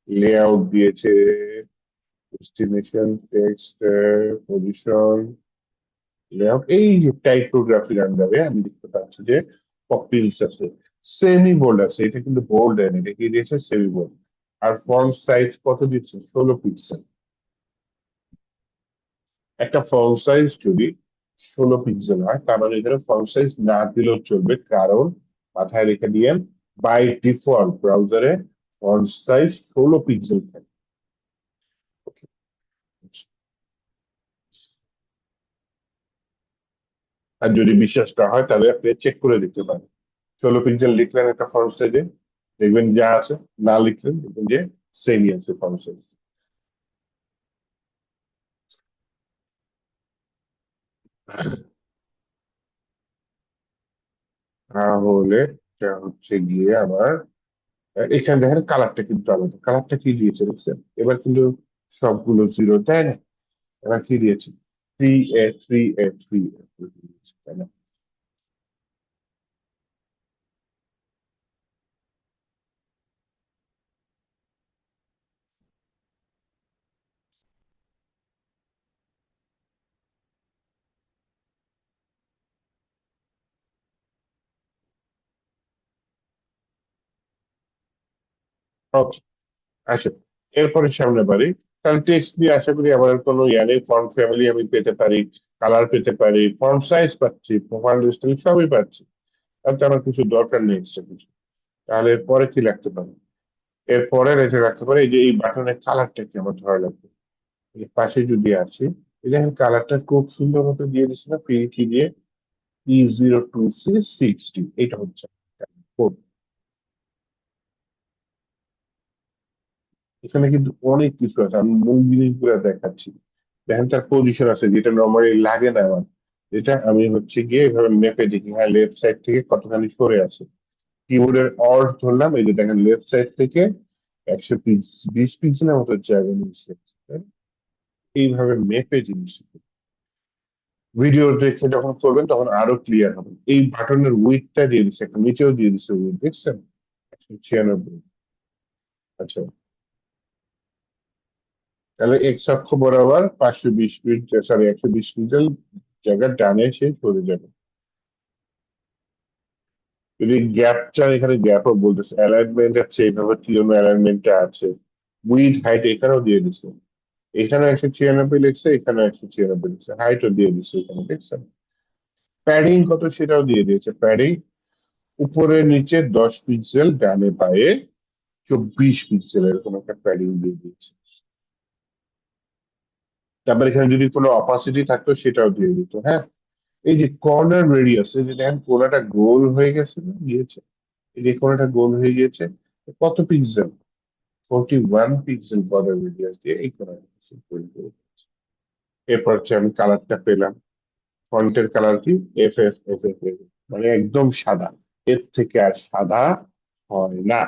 লেআউট দিয়েছে, ডেস্টিনেশন টেক্সট, পজিশন, লেআউট। এই যে টাইপোগ্রাফির আন্ডারে আমি দেখতে পাচ্ছি যে পপিলস আছে, সেমি বোল্ড আছে। এটা কিন্তু বোল্ড দেয়নি, এটা কি দিয়েছে? Semi bold. আর ফন্ট সাইজ কত দিচ্ছে? 16 পিক্সেল। একটা ফন্ট সাইজ যদি 16 পিক্সেল হয়, তার মানে এখানে ফন্ট সাইজ না দিলেও চলবে, কারণ মাথায় রেখে দিয়েন বাই ডিফল্ট ব্রাউজারে ফন্ট সাইজ 16 পিক্সেল থাকে। Okay. আর যদি বিশ্বাস না হয় তাহলে আপনি চেক করে দিতে পারেন। 16 পিক্সেল লিখলেন একটা ফন্ট সাইজে, দেখবেন যা আছে, না লিখলেন দেখবেন যে সেমই আছে ফন্ট সাইজ। তাহলে এটা হচ্ছে গিয়ে আমার এখানে দেখেন কালারটা কিন্তু আলাদা, কালারটা কি দিয়েছে দেখছেন, এবার কিন্তু সবগুলো জিরো, তাই না? এবার কি দিয়েছে, 3A 3A 3A, তাই না? ওকে, আসে এরপরে সামনে বাড়ি। তাহলে টেক্সট দিয়ে আশা করি আমার কোনো ইয়ারে ফন্ট ফ্যামিলি আমি পেতে পারি, কালার পেতে পারি, ফন্ট সাইজ পাচ্ছি, প্রোফাইল স্টাইল সবই পাচ্ছি। তাহলে তো আমার কিছু দরকার নেই এক্সট্রা কিছু। তাহলে এরপরে কি লাগতে পারে, এরপরে রেখে রাখতে পারে এই যে এই বাটনের কালারটা কি আমার ধরা লাগবে। এই পাশে যদি আসি, এই দেখেন কালারটা খুব সুন্দর মতো দিয়ে দিচ্ছে না, ফিল কি দিয়ে, E02C60, এটা হচ্ছে code। এখানে কিন্তু অনেক কিছু আছে, আমি মূল জিনিসগুলো দেখাচ্ছি। দেখেন তার পজিশন আছে যেটা নর্মালি লাগে না আমার, যেটা আমি হচ্ছে গিয়ে এভাবে মেপে দেখি, হ্যাঁ লেফট সাইড থেকে কতখানি সরে আছে। কিবোর্ডের অল্ট ধরলাম, এই যে দেখেন লেফট সাইড থেকে 120 পিক্সেলের মতো জায়গা নিয়েছে। এইভাবে মেপে জিনিস ভিডিও দেখে যখন করবেন তখন আরো ক্লিয়ার হবে। এই বাটনের উইডথটা দিয়ে দিচ্ছে, একটা নিচেও দিয়ে দিচ্ছে উইড, দেখছেন? 196। আচ্ছা, তাহলে এক্স অক্ষ বরাবর 520 ফিট, সরি 120 পিক্সেল জায়গা ডানে সে সরে যাবে। যদি গ্যাপ চান, এখানে গ্যাপও বলতেছে, অ্যালাইনমেন্ট আছে এইভাবে কি জন্য অ্যালাইনমেন্টটা আছে, উইড হাইট এখানেও দিয়ে দিচ্ছে। এখানে 196 লিখছে, এখানে 196 লিখছে, হাইটও দিয়ে দিচ্ছে এখানে, দেখছেন? প্যাডিং কত সেটাও দিয়ে দিয়েছে, প্যাডিং উপরে নিচে 10 পিক্সেল, ডানে বাঁয়ে 24 পিক্সেল, এরকম একটা প্যাডিং দিয়ে দিয়েছে। তারপর এখানে যদি কোনো অপাসিটি থাকতো সেটাও দিয়ে দিত, হ্যাঁ। এই যে কর্নার রেডিয়াস, এই যে দেখেন কোনাটা গোল হয়ে গেছে না, গিয়েছে, এই যে কোনাটা গোল হয়ে গিয়েছে, কত পিক্সেল, 41 পিক্সেল বর্ডার রেডিয়াস দিয়ে এই কোনাটা তৈরি করে দিয়েছে। এরপর হচ্ছে আমি কালারটা পেলাম, ফন্টের কালার কি, এফ এফ, মানে একদম সাদা, এর থেকে আর সাদা হয় না।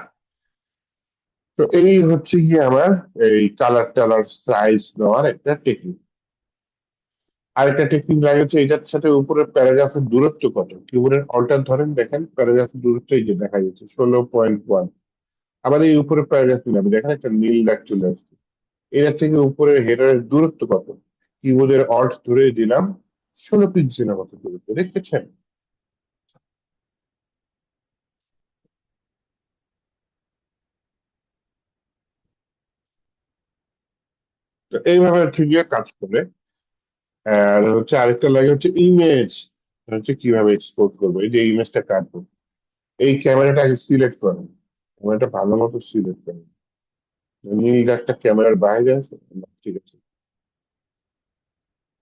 তো এই হচ্ছে গিয়ে আমার এই কালার টালার সাইজ নেওয়ার একটা টেকনিক। আরেকটা টেকনিক লাগে হচ্ছে এটার সাথে উপরের প্যারাগ্রাফের দূরত্ব কত, কিবোর্ডের অল্টার ধরেন, দেখেন প্যারাগ্রাফের দূরত্ব এই যে দেখা যাচ্ছে 16.1। আবার এই উপরের প্যারাগ্রাফ নিলাম, দেখেন একটা নীল দাগ চলে আসছে। এটার থেকে উপরের হেডারের দূরত্ব কত, কিবোর্ডের অল্ট ধরে দিলাম, 16 পিক্সেলের মতো দূরত্ব, দেখতেছেন? তো এইভাবে হচ্ছে গিয়ে কাজ করে। আর হচ্ছে আরেকটা লাগে হচ্ছে ইমেজ, হচ্ছে কিভাবে এক্সপোর্ট করবো, এই যে ইমেজটা কাটবো, এই ক্যামেরাটা সিলেক্ট করেন, ক্যামেরাটা ভালো মতো সিলেক্ট করেন। নীল দাগটা ক্যামেরার বাইরে আছে না, ঠিক আছে।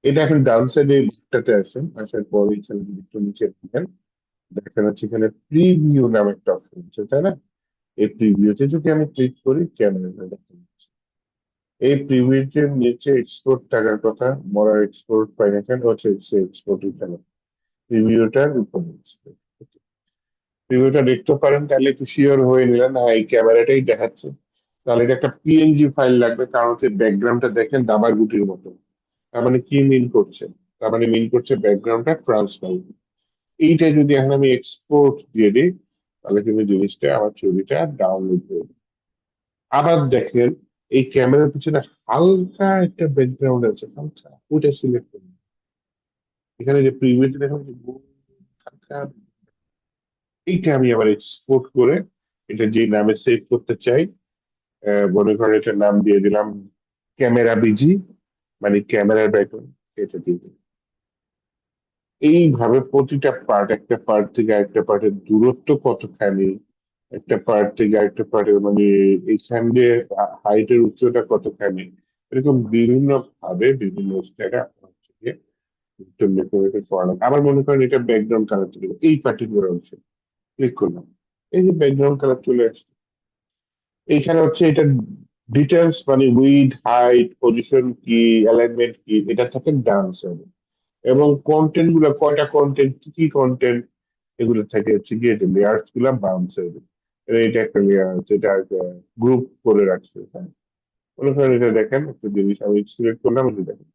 এটা এখন ডান সাইডে দিকটাতে আসেন, আসার পর এখানে যদি একটু নিচে দেখেন, দেখা যাচ্ছে এখানে প্রিভিউ নামে একটা অপশন আছে, তাই না? এই প্রিভিউতে যদি আমি ক্লিক করি, ক্যামেরা দেখা যাচ্ছে। এই প্রিভিউটির নিচে এক্সপোর্ট থাকার কথা, মরার এক্সপোর্ট পাই না কেন, হচ্ছে এক্সপোর্ট এখানে প্রিভিউটার উপরে। প্রিভিউটা দেখতে পারেন, তাহলে একটু শিওর হয়ে নিলেন, হ্যাঁ এই ক্যামেরাটাই দেখাচ্ছে। তাহলে এটা একটা পিএনজি ফাইল লাগবে, কারণ হচ্ছে ব্যাকগ্রাউন্ডটা দেখেন দাবার গুটির মতো। তার মানে কি মিন করছে, তার মানে মিন করছে ব্যাকগ্রাউন্ডটা ট্রান্সপারেন্ট। এইটা যদি এখন আমি এক্সপোর্ট দিয়ে দিই, তাহলে কিন্তু জিনিসটা আমার ছবিটা ডাউনলোড হয়ে যাবে। আবার দেখেন এই ক্যামেরার পিছনে হালকা একটা ব্যাকগ্রাউন্ড আছে, হালকা, ওইটা সিলেক্ট করুন। এখানে যে প্রিভিউতে দেখুন যে গোল হালকা, এইটা আমি আবার এক্সপোর্ট করে এটা যে নামে সেভ করতে চাই, মনে করেন এটার নাম দিয়ে দিলাম ক্যামেরা বিজি, মানে ক্যামেরার ব্যাকগ্রাউন্ড, এটা দিয়ে দিলাম। এইভাবে প্রতিটা পার্ট, একটা পার্ট থেকে আরেকটা পার্টের দূরত্ব কতখানি, একটা পার্ট থেকে আরেকটা পার্টের মানে এইখান দিয়ে হাইটের উচ্চতা কতখানি, এরকম বিভিন্ন ভাবে বিভিন্ন স্টাইলে আপনার হচ্ছে গিয়ে ডেকোরেটেড করা লাগে। আবার মনে করেন এটা ব্যাকগ্রাউন্ড কালার চলে গেলো, এই পার্টিকুলার অংশে ক্লিক করলাম, এই যে ব্যাকগ্রাউন্ড কালার চলে আসছে। এইখানে হচ্ছে এটা ডিটেলস মানে উইড, হাইট, পজিশন কি, অ্যালাইনমেন্ট কি, এটা থাকে ডান সাইডে। এবং কন্টেন্ট গুলো কয়টা কন্টেন্ট, কি কি কন্টেন্ট, এগুলো থেকে হচ্ছে গিয়ে লেয়ার্স গুলা বাম সাইডে। এটা একটা লেয়ার আছে, এটা গ্রুপ করে রাখছে, হ্যাঁ। মনে করেন এটা দেখেন একটা জিনিস আমি সিলেক্ট করলাম, এটা দেখেন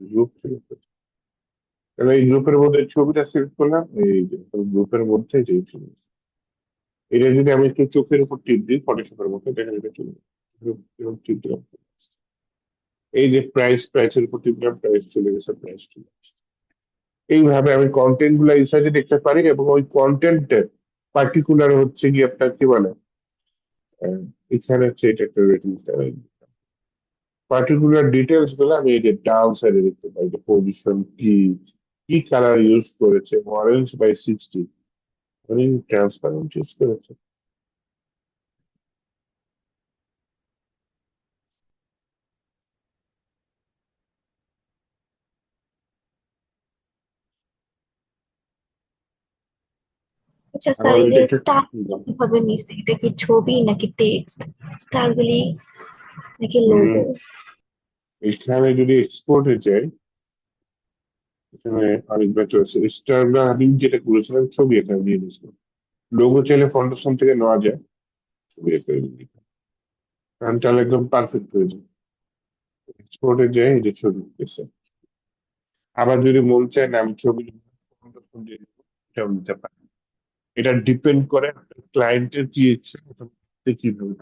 গ্রুপ সিলেক্ট করছি, তাহলে এই গ্রুপের মধ্যে ছবিটা সিলেক্ট করলাম, এই যে গ্রুপের মধ্যে যে ছবি, এটা যদি আমি একটু চোখের উপর টিপ দিই ফটোশপের মধ্যে দেখেন এটা চলে যাবে। এরকম টিপ দিলাম, এই যে প্রাইসের উপর টিপলাম, প্রাইস চলে গেছে, প্রাইস চলে গেছে। এইভাবে আমি কন্টেন্ট গুলা এই সাইডে দেখতে পারি, এবং ওই কন্টেন্টের পার্টিকুলার হচ্ছে কি আপনার কি বলে, আহ, এখানে হচ্ছে এটা একটা রেটিং, পার্টিকুলার ডিটেলস গুলো আমি এই যে ডাউন সাইডে দেখতে পাই, যে পজিশন কি, কি কালার ইউজ করেছে, অরেঞ্জ/60, মানে ট্রান্সপারেন্ট ইউজ করেছে। আচ্ছা স্যার, আবার এই যে এটা একটা স্টার কিভাবে নিছে, এটা কি ছবি নাকি টেক্সট? স্টার গুলি নাকি উম, লোগো? এখানে যদি এক্সপোর্টে যাই, এখানে অনেক বেটার আছে, স্টারটা আমি যেটা করেছিলাম ছবি এখানে দিয়ে দিয়েছিলাম। লোগো চাইলে ফাউন্ডেশন থেকে নেওয়া যায়, ছবি এখানে দিয়ে দিই। কারণ তাহলে একদম পারফেক্ট হয়ে যায়। এক্সপোর্টে যাই, এই যে ছবি এসে, আবার যদি মন চায় না আমি ছবি ফাউন্ডেশন দিয়ে দিবো, এটাও নিতে পারি। এটা ডিপেন্ড করে ক্লায়েন্টের কি ইচ্ছে, সে কিভাবে।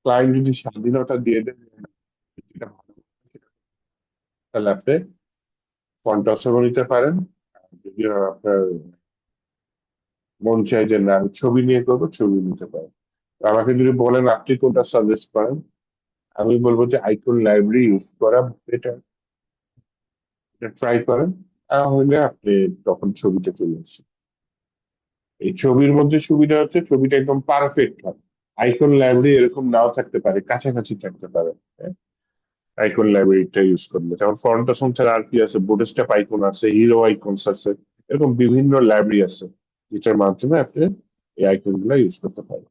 ক্লায়েন্ট যদি স্বাধীনতা দিয়ে দেন যেটা ভালো, তাহলে আপনি ফন্ট অপশনও নিতে পারেন। আর যদি আপনার মন চায় যে না আমি ছবি নিয়ে করবো, ছবি নিতে পারেন। তো আমাকে যদি বলেন আপনি কোনটা সাজেস্ট করেন, আমি বলবো যে আইকন লাইব্রেরি ইউজ করা বেটার, এটা ট্রাই করেন। তাহলে আপনি তখন ছবিতে চলে আসেন। এই ছবির মধ্যে সুবিধা হচ্ছে ছবিটা একদম পারফেক্ট হয়। আইকন লাইব্রেরি এরকম নাও থাকতে পারে, কাছাকাছি থাকতে পারে, হ্যাঁ। আইকন লাইব্রেরিটা ইউজ করলে যেমন ফন্টাসন ছাড়া আর কি আছে, বুটস্ট্র্যাপ আইকন আছে, হিরো আইকনস আছে, এরকম বিভিন্ন লাইব্রেরি আছে যেটার মাধ্যমে আপনি এই আইকন গুলা ইউজ করতে পারেন।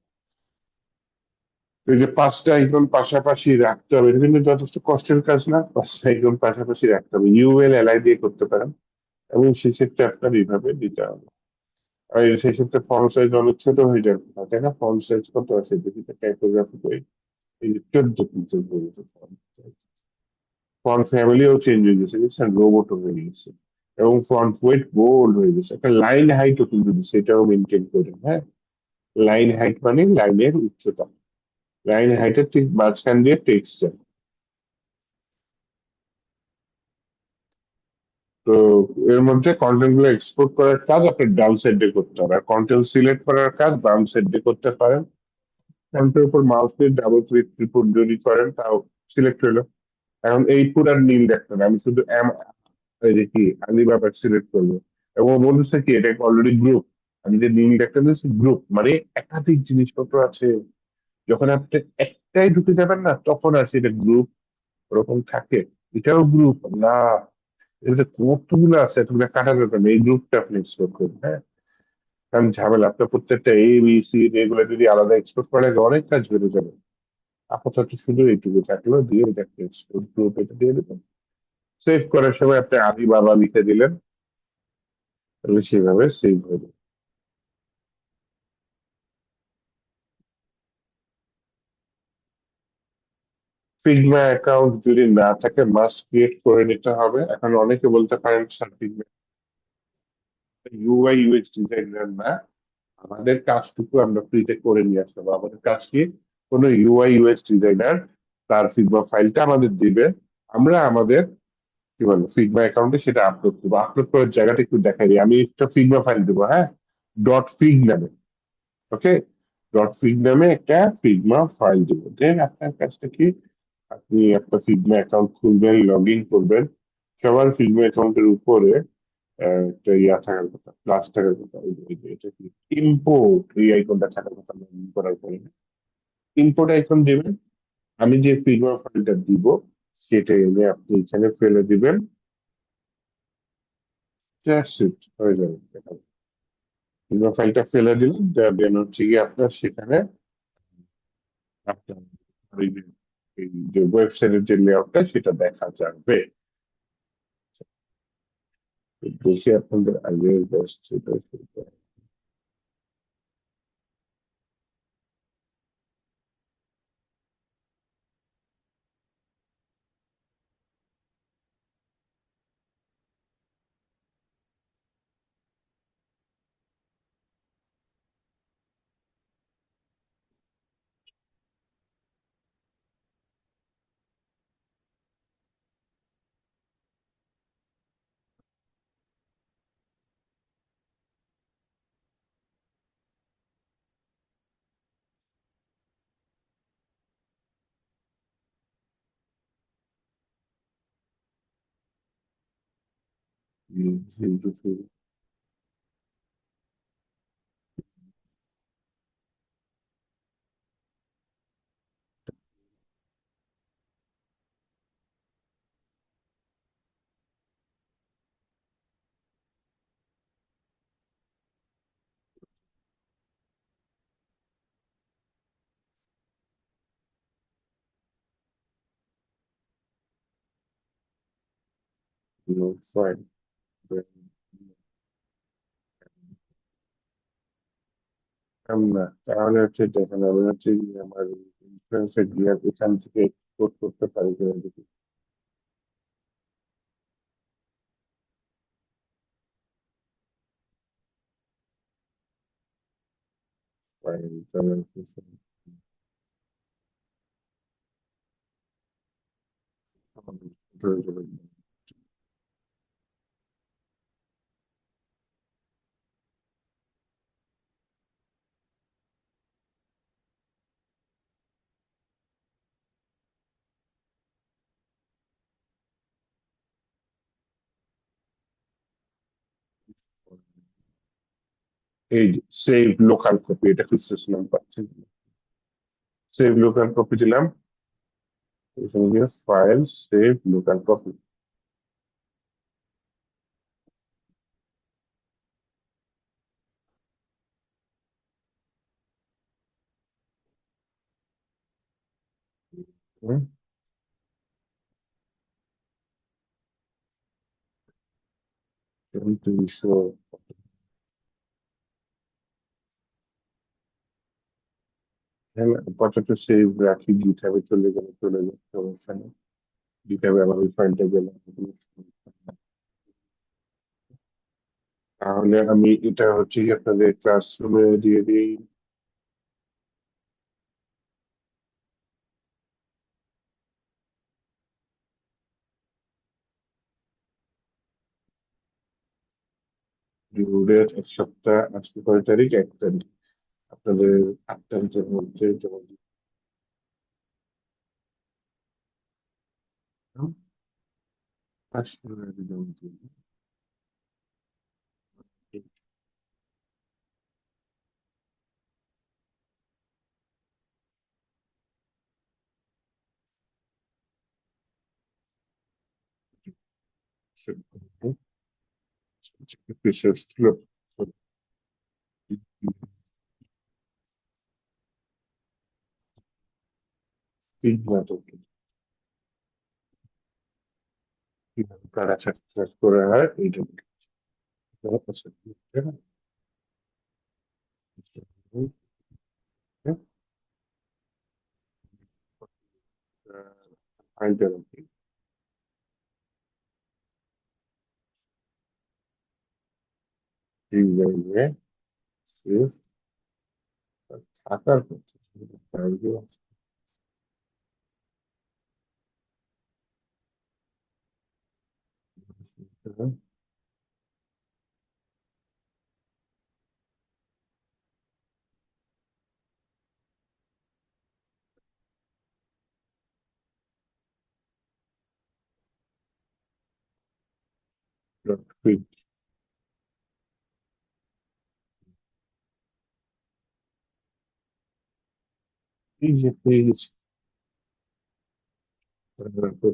এই যে পাঁচটা আইকন পাশাপাশি রাখতে হবে, এটা কিন্তু যথেষ্ট কষ্টের কাজ না, পাঁচটা আইকন পাশাপাশি রাখতে হবে, ইউএল এলআই দিয়ে করতে পারেন। এবং সেক্ষেত্রে আপনার এইভাবে দিতে হবে। আর সেই ক্ষেত্রে ফন্ট সাইজ অনেক ছোট হয়ে যাবে না, তাই না? ফন্ট সাইজ কত আছে দেখি, টাইপোগ্রাফি করে এই যে 14 পিক্সেল হয়ে গেছে ফন্ট সাইজ। ফন্ট ফ্যামিলিও চেঞ্জ হয়ে গেছে, দেখছেন, রোবট হয়ে গেছে। এবং ফন্ট ওয়েট বোল্ড হয়ে গেছে, একটা লাইন হাইটও কিন্তু দিচ্ছে, সেটাও মেনটেন করে, হ্যাঁ। লাইন হাইট মানে লাইনের উচ্চতা, লাইন হাইটের ঠিক মাঝখান দিয়ে টেক্সট যায়। তো এর মধ্যে কন্টেন্ট গুলো এক্সপোর্ট করার কাজ আপনার ডান সাইডে করতে হবে, আর কন্টেন্ট সিলেক্ট করার কাজ বাম সাইডে করতে পারেন। ফন্টের উপর মাউস দিয়ে ডাবল ক্লিক রিপোর্ট যদি করেন তাও সিলেক্ট হলো। এখন এই পুরার নীল দেখতে হবে, আমি শুধু এই যে কি আলিবাবা সিলেক্ট করবো, এবং বলতেছে কি এটা অলরেডি গ্রুপ। আমি যে নীল দেখতে দিচ্ছি গ্রুপ মানে একাধিক জিনিসপত্র আছে। যখন আপনি একটাই ঢুকে যাবেন না, তখন আর সেটা গ্রুপ ওরকম থাকে। এটাও গ্রুপ না, এটা কতগুলো আছে, এতগুলো কাটার দরকার নেই, এই গ্রুপটা আপনি এক্সপোর্ট করুন, হ্যাঁ। কারণ ঝামেলা, আপনার প্রত্যেকটা ABC এগুলো যদি আলাদা এক্সপোর্ট করা যায় অনেক কাজ বেড়ে যাবে। আপাতত শুধু এইটুকু থাকলো, দিয়ে এটাকে এক্সপোর্ট গ্রুপ এটা দিয়ে দেবেন। সেভ করার সময় আপনি আদি বাবা লিখে দিলেন, তাহলে সেভাবে সেভ হয়ে যাবে। ফিগমা অ্যাকাউন্ট যদি না থাকে মাস্ট ক্রিয়েট করে নিতে হবে। এখন অনেকে বলতে পারেন স্যার ফিগমা UI/UX ডিজাইনার না, আমাদের কাজটুকু আমরা ফ্রিতে করে নিয়ে আসতে হবে। আমাদের কাজ কি, কোনো UI/UX ডিজাইনার তার ফিগমা ফাইলটা আমাদের দিবে, আমরা আমাদের কি বলে ফিগমা অ্যাকাউন্টে সেটা আপলোড করবো। আপলোড করার জায়গাটা একটু দেখাই দিই, আমি একটা ফিগমা ফাইল দেবো, হ্যাঁ, ডট ফিগ নামে, ওকে। ডট ফিগ নামে একটা ফিগমা ফাইল দেবো, দেন আপনার কাজটা কি, আপনি একটা ফিগমা অ্যাকাউন্ট খুলবেন, লগ ইন করবেন। সবার ফিগমা অ্যাকাউন্টের উপরে একটা ইয়া থাকার কথা, প্লাস থাকার কথা, এটা কি ইম্পোর্ট, এই আইকনটা থাকার কথা লগ ইন করার পরে। ইম্পোর্ট আইকন দিবেন, আমি যে ফিগমা ফাইলটা দিব সেটা এনে আপনি এখানে ফেলে দিবেন, জাস্ট ইট হয়ে যাবে। ফিগমা ফাইলটা ফেলে দিলেন, দেন হচ্ছে গিয়ে আপনার সেখানে আপনার ওই যে এই যে ওয়েবসাইটের যে লেআউটটা সেটা দেখা যাবে। দেখি আপনাদের আগের ব্যাচ সেটা সেটা ফাইন। না, তাহলে হচ্ছে দেখেন আমি হচ্ছে গিয়ে আমার ইন্স্যুরেন্সে গিয়ে এখান থেকে এক্সপোর্ট করতে পারি কিনা দেখি। ফাইন, তাহলে এই সেভ লোকাল কপি, এটা খুঁজতেছিলাম, পাচ্ছি। সেভ লোকাল কপি দিলাম, এখানে গিয়ে ফাইল সেভ লোকাল কপি। দুইশো, হ্যাঁ, আপাতত সেভ রাখি, গিটহাবে চলে গেলে চলে যাবে, সমস্যা নেই। গিটহাবে আবার ওই ফাইলটা গেলাম। তাহলে আমি এটা হচ্ছে কি আপনাদের ক্লাসরুমে দিয়ে দিই। ডিউরের এক সপ্তাহ, আজকে কয় তারিখ, 1 তারিখ। আপনাদের 8 তারিখের মধ্যে জমা দিলাম। 5 দিনের আগে জমা দিলাম। বিশেষ ছিল তিন নাটক, কিভাবে তারা চাষ করে হয় এইটা। ফাইলটা রাখি, ডিজাইনে সেভ থাকার কথা। ফাইলগুলো এই যে পেজ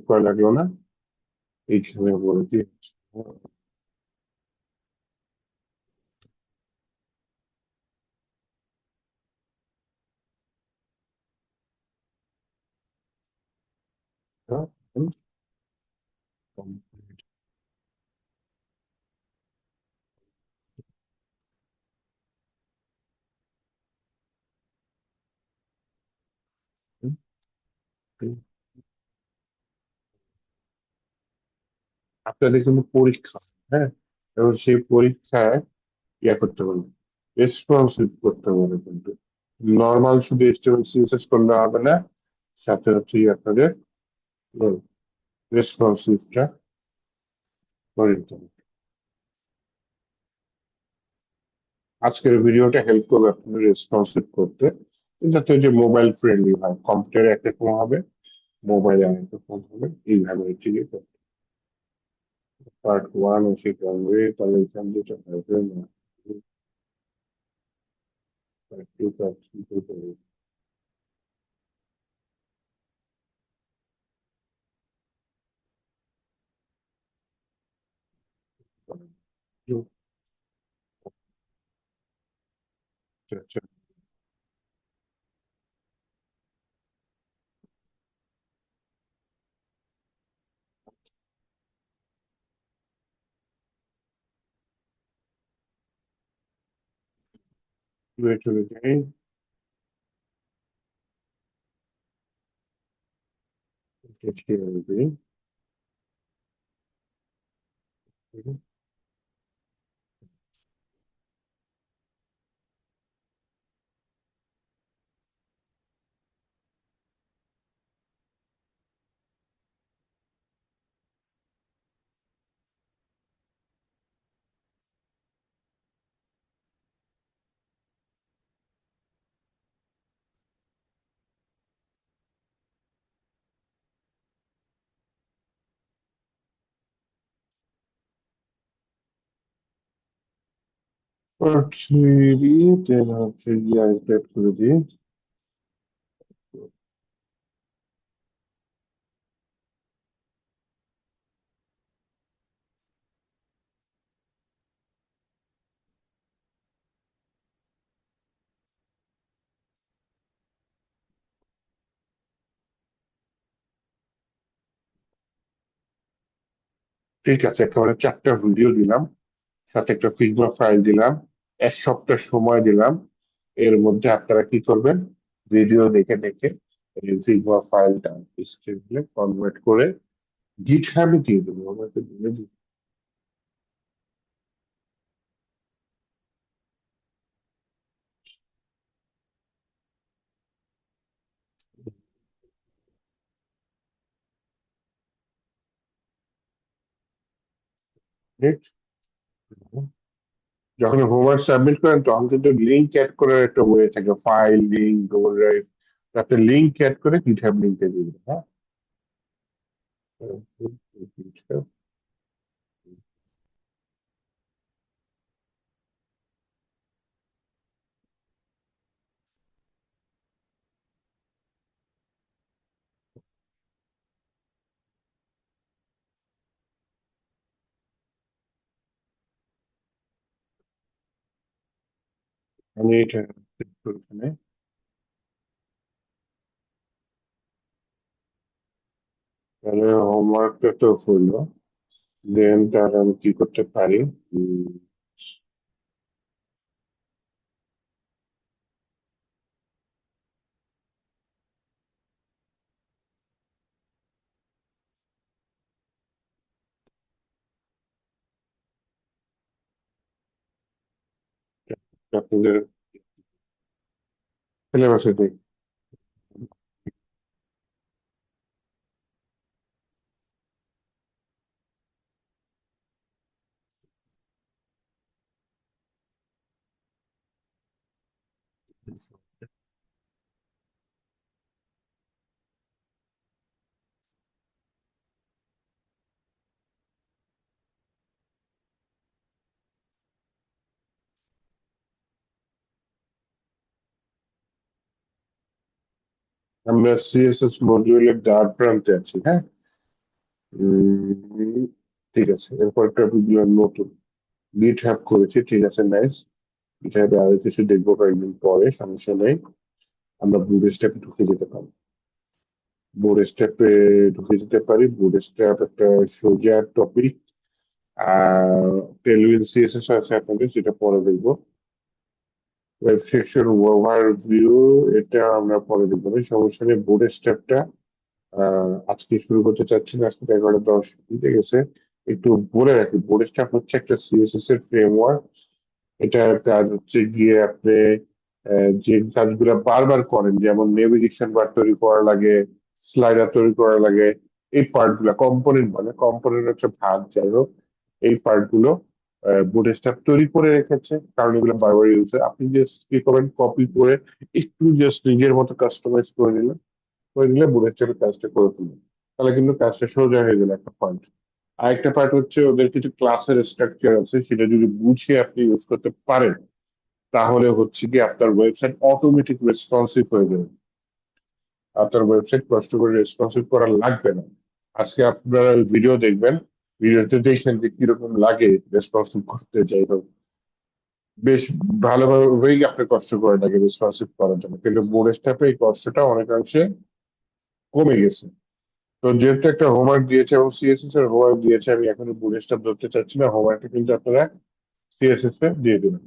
করা লাগলো না, এইখানে বলে দিয়েছি। আপনাদের কিন্তু পরীক্ষা, হ্যাঁ, এবং সেই পরীক্ষায় ইয়া করতে পারবে, রেসপন্সিভ করতে পারবে কিন্তু নর্মাল শুধু এস্টিমেট সিএসএস করলে হবে না, সাথে হচ্ছে আপনাদের রেসপন্সিভটা করে দিতে হবে। আজকের ভিডিওটা হেল্প করবে আপনাদের রেসপন্সিভ করতে, যাতে যে মোবাইল ফ্রেন্ডলি হয়, কম্পিউটারে একরকম হবে, মোবাইলে অনেক রকম হবে, এইভাবে হচ্ছে গিয়ে পার্ট ওয়ান এসে করবে, তাহলে এখান যেটা হবে না, পার্ট টু পার্ট থ্রি চলে যাই। HTML থ্রি, দেন হচ্ছে গিয়ে টাইপ করে দিই। ঠিক আছে, একেবারে 4টা ভিডিও দিলাম, সাথে একটা ফিগমা ফাইল দিলাম, 1 সপ্তাহ সময় দিলাম। এর মধ্যে আপনারা কি করবেন, ভিডিও দেখে দেখে এই ফিগমা ফাইলটা স্ক্রিপ্টে কনভার্ট করে গিটহাবে দিয়ে দেবো, আমাকে দিয়ে দিই। Next. যখন হোমওয়ার্ক সাবমিট করেন তখন কিন্তু লিঙ্ক অ্যাড করার একটা ওয়ে থাকে, ফাইল লিঙ্ক, গুগল ড্রাইভ, তাতে লিঙ্ক অ্যাড করে গিটহাব লিঙ্কে দিবেন, হ্যাঁ। আমি এটা এখানে, তাহলে হোমওয়ার্কটা তো হলো, দেন তার আমি কি করতে পারি, উম, আপনাদের সিলেবাসে দিই। আমরা সিএসএস মডিউলের দ্বার প্রান্তে আছি, হ্যাঁ। উম, ঠিক আছে, এরপর টপিক গুলো নতুন গিট হ্যাব করেছি, ঠিক আছে, নাইস। গিট হ্যাবে আরো কিছু দেখবো কয়েকদিন পরে, সমস্যা নেই। আমরা বুট স্টেপে ঢুকে যেতে পারি, বুট স্টেপে ঢুকে যেতে পারি। বুট স্টেপ একটা সোজা টপিক। আর টেলউইন সিএসএস আছে আপনাদের, সেটা পরে দেখবো। ওয়েব সেকশন ওভারভিউ, এটা আমরা পরে দেখবো, সমস্যা নেই। বুট স্টেপটা আজকে শুরু করতে চাচ্ছি না, আজকে তো 11:10 বেজে গেছে। একটু বলে রাখি, বুট স্ট্র্যাপ হচ্ছে একটা সিএসএস এর ফ্রেমওয়ার্ক। এটার কাজ হচ্ছে গিয়ে আপনি যে কাজগুলো বারবার করেন, যেমন নেভিগেশন বার তৈরি করা লাগে, স্লাইডার তৈরি করা লাগে, এই পার্ট গুলা কম্পোনেন্ট, মানে কম্পোনেন্ট হচ্ছে ভাগ, যাই হোক, এই পার্ট গুলো বুটস্ট্র্যাপ তৈরি করে রেখেছে, কারণ এগুলো বারবার ইউজ হয়। আপনি জাস্ট কি করবেন, কপি করে একটু জাস্ট নিজের মতো কাস্টমাইজ করে নিলেন, করে নিলে বুটস্ট্র্যাপের কাজটা করে ফেলবেন। তাহলে কিন্তু কাজটা সোজা হয়ে গেল, একটা পয়েন্ট। আরেকটা পার্ট হচ্ছে ওদের কিছু ক্লাসের স্ট্রাকচার আছে, সেটা যদি বুঝে আপনি ইউজ করতে পারেন, তাহলে হচ্ছে কি আপনার ওয়েবসাইট অটোমেটিক রেসপন্সিভ হয়ে যাবে। আপনার ওয়েবসাইট কষ্ট করে রেসপন্সিভ করা লাগবে না। আজকে আপনারা ভিডিও দেখবেন, ভিডিওতে দেখেন যে কিরকম লাগে রেসপন্সিভ করতে, যাই হোক, বেশ ভালোভাবেই আপনার কষ্ট করে লাগে রেসপন্সিভ করার জন্য, কিন্তু বোর্ড স্টাফে এই কষ্টটা অনেকাংশে কমে গেছে। তো যেহেতু একটা হোমওয়ার্ক দিয়েছে এবং সিএসএস এর হোমওয়ার্ক দিয়েছে, আমি এখন বোর্ড স্টাফ ধরতে চাচ্ছি না, হোমওয়ার্কটা কিন্তু আপনারা সিএসএস এ দিয়ে দেবেন।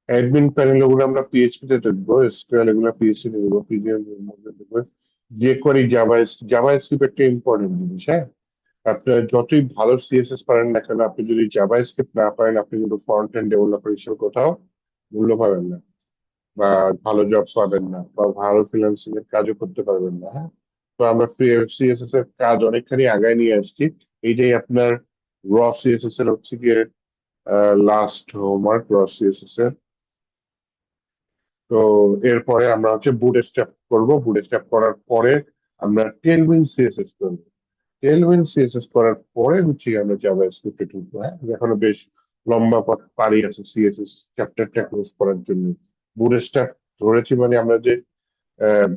অ্যাডমিন প্যানেল ওগুলো আমরা পিএইচপি তে দেখবো, এসকিউএল এগুলো পিএইচপি তে দেখবো, পিজিএম এর মধ্যে দেখবো। যে করি জাভা, জাভা স্ক্রিপ্ট একটা ইম্পর্টেন্ট জিনিস, হ্যাঁ। আপনার যতই ভালো সিএসএস পারেন না কেন, আপনি যদি জাভা স্ক্রিপ্ট না পারেন, আপনি কিন্তু ফ্রন্ট এন্ড ডেভেলপার হিসেবে কোথাও মূল্য পাবেন না, বা ভালো জব পাবেন না, বা ভালো ফ্রিল্যান্সিং এর কাজও করতে পারবেন না, হ্যাঁ। তো আমরা সিএসএস এর কাজ অনেকখানি আগায় নিয়ে আসছি। এইটাই আপনার র সিএসএস এর হচ্ছে গিয়ে লাস্ট হোমওয়ার্ক, র সিএসএস এর। তো এরপরে আমরা হচ্ছে বুট স্ট্র্যাপ করবো, বুট স্ট্র্যাপ করার পরে আমরা টেলউইন সিএসএস করবো। টেলউইন সিএসএস করার পরে হচ্ছে গিয়ে আমরা জাভা স্ক্রিপ্টে ঢুকবো, হ্যাঁ। এখনো বেশ লম্বা পথ পাড়ি আছে সিএসএস চ্যাপ্টারটা ক্লোজ করার জন্য। বুট স্ট্র্যাপ ধরেছি মানে আমরা যে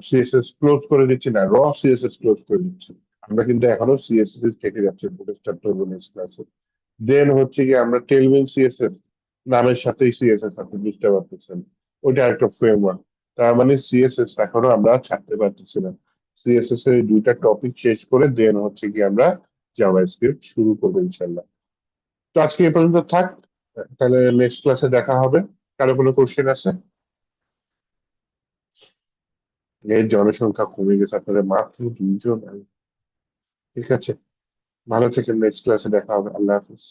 সিএসএস ক্লোজ করে দিচ্ছি না, র সিএসএস ক্লোজ করে দিচ্ছি। আমরা কিন্তু এখনো সিএসএস থেকে যাচ্ছি বুট স্ট্র্যাপ ধরবো নেক্সট ক্লাসে। দেন হচ্ছে কি আমরা টেলউইন সিএসএস নামের সাথেই সিএসএস, আপনি বুঝতে পারতেছেন, ওইটা একটা ফ্রেমওয়ার্ক। তার মানে সিএসএস এখনো আমরা ছাড়তে পারতেছি না। সিএসএস এর এই দুইটা টপিক শেষ করে দেন হচ্ছে কি আমরা জাভাস্ক্রিপ্ট শুরু করবো ইনশাল্লাহ। তো আজকে এই পর্যন্ত থাক, তাহলে নেক্সট ক্লাসে দেখা হবে। কারো কোনো কোশ্চেন আছে? এর জনসংখ্যা কমে গেছে, আপনাদের মাত্র 2 জন। ঠিক আছে, ভালো থেকেন, নেক্সট ক্লাসে দেখা হবে, আল্লাহ হাফিজ।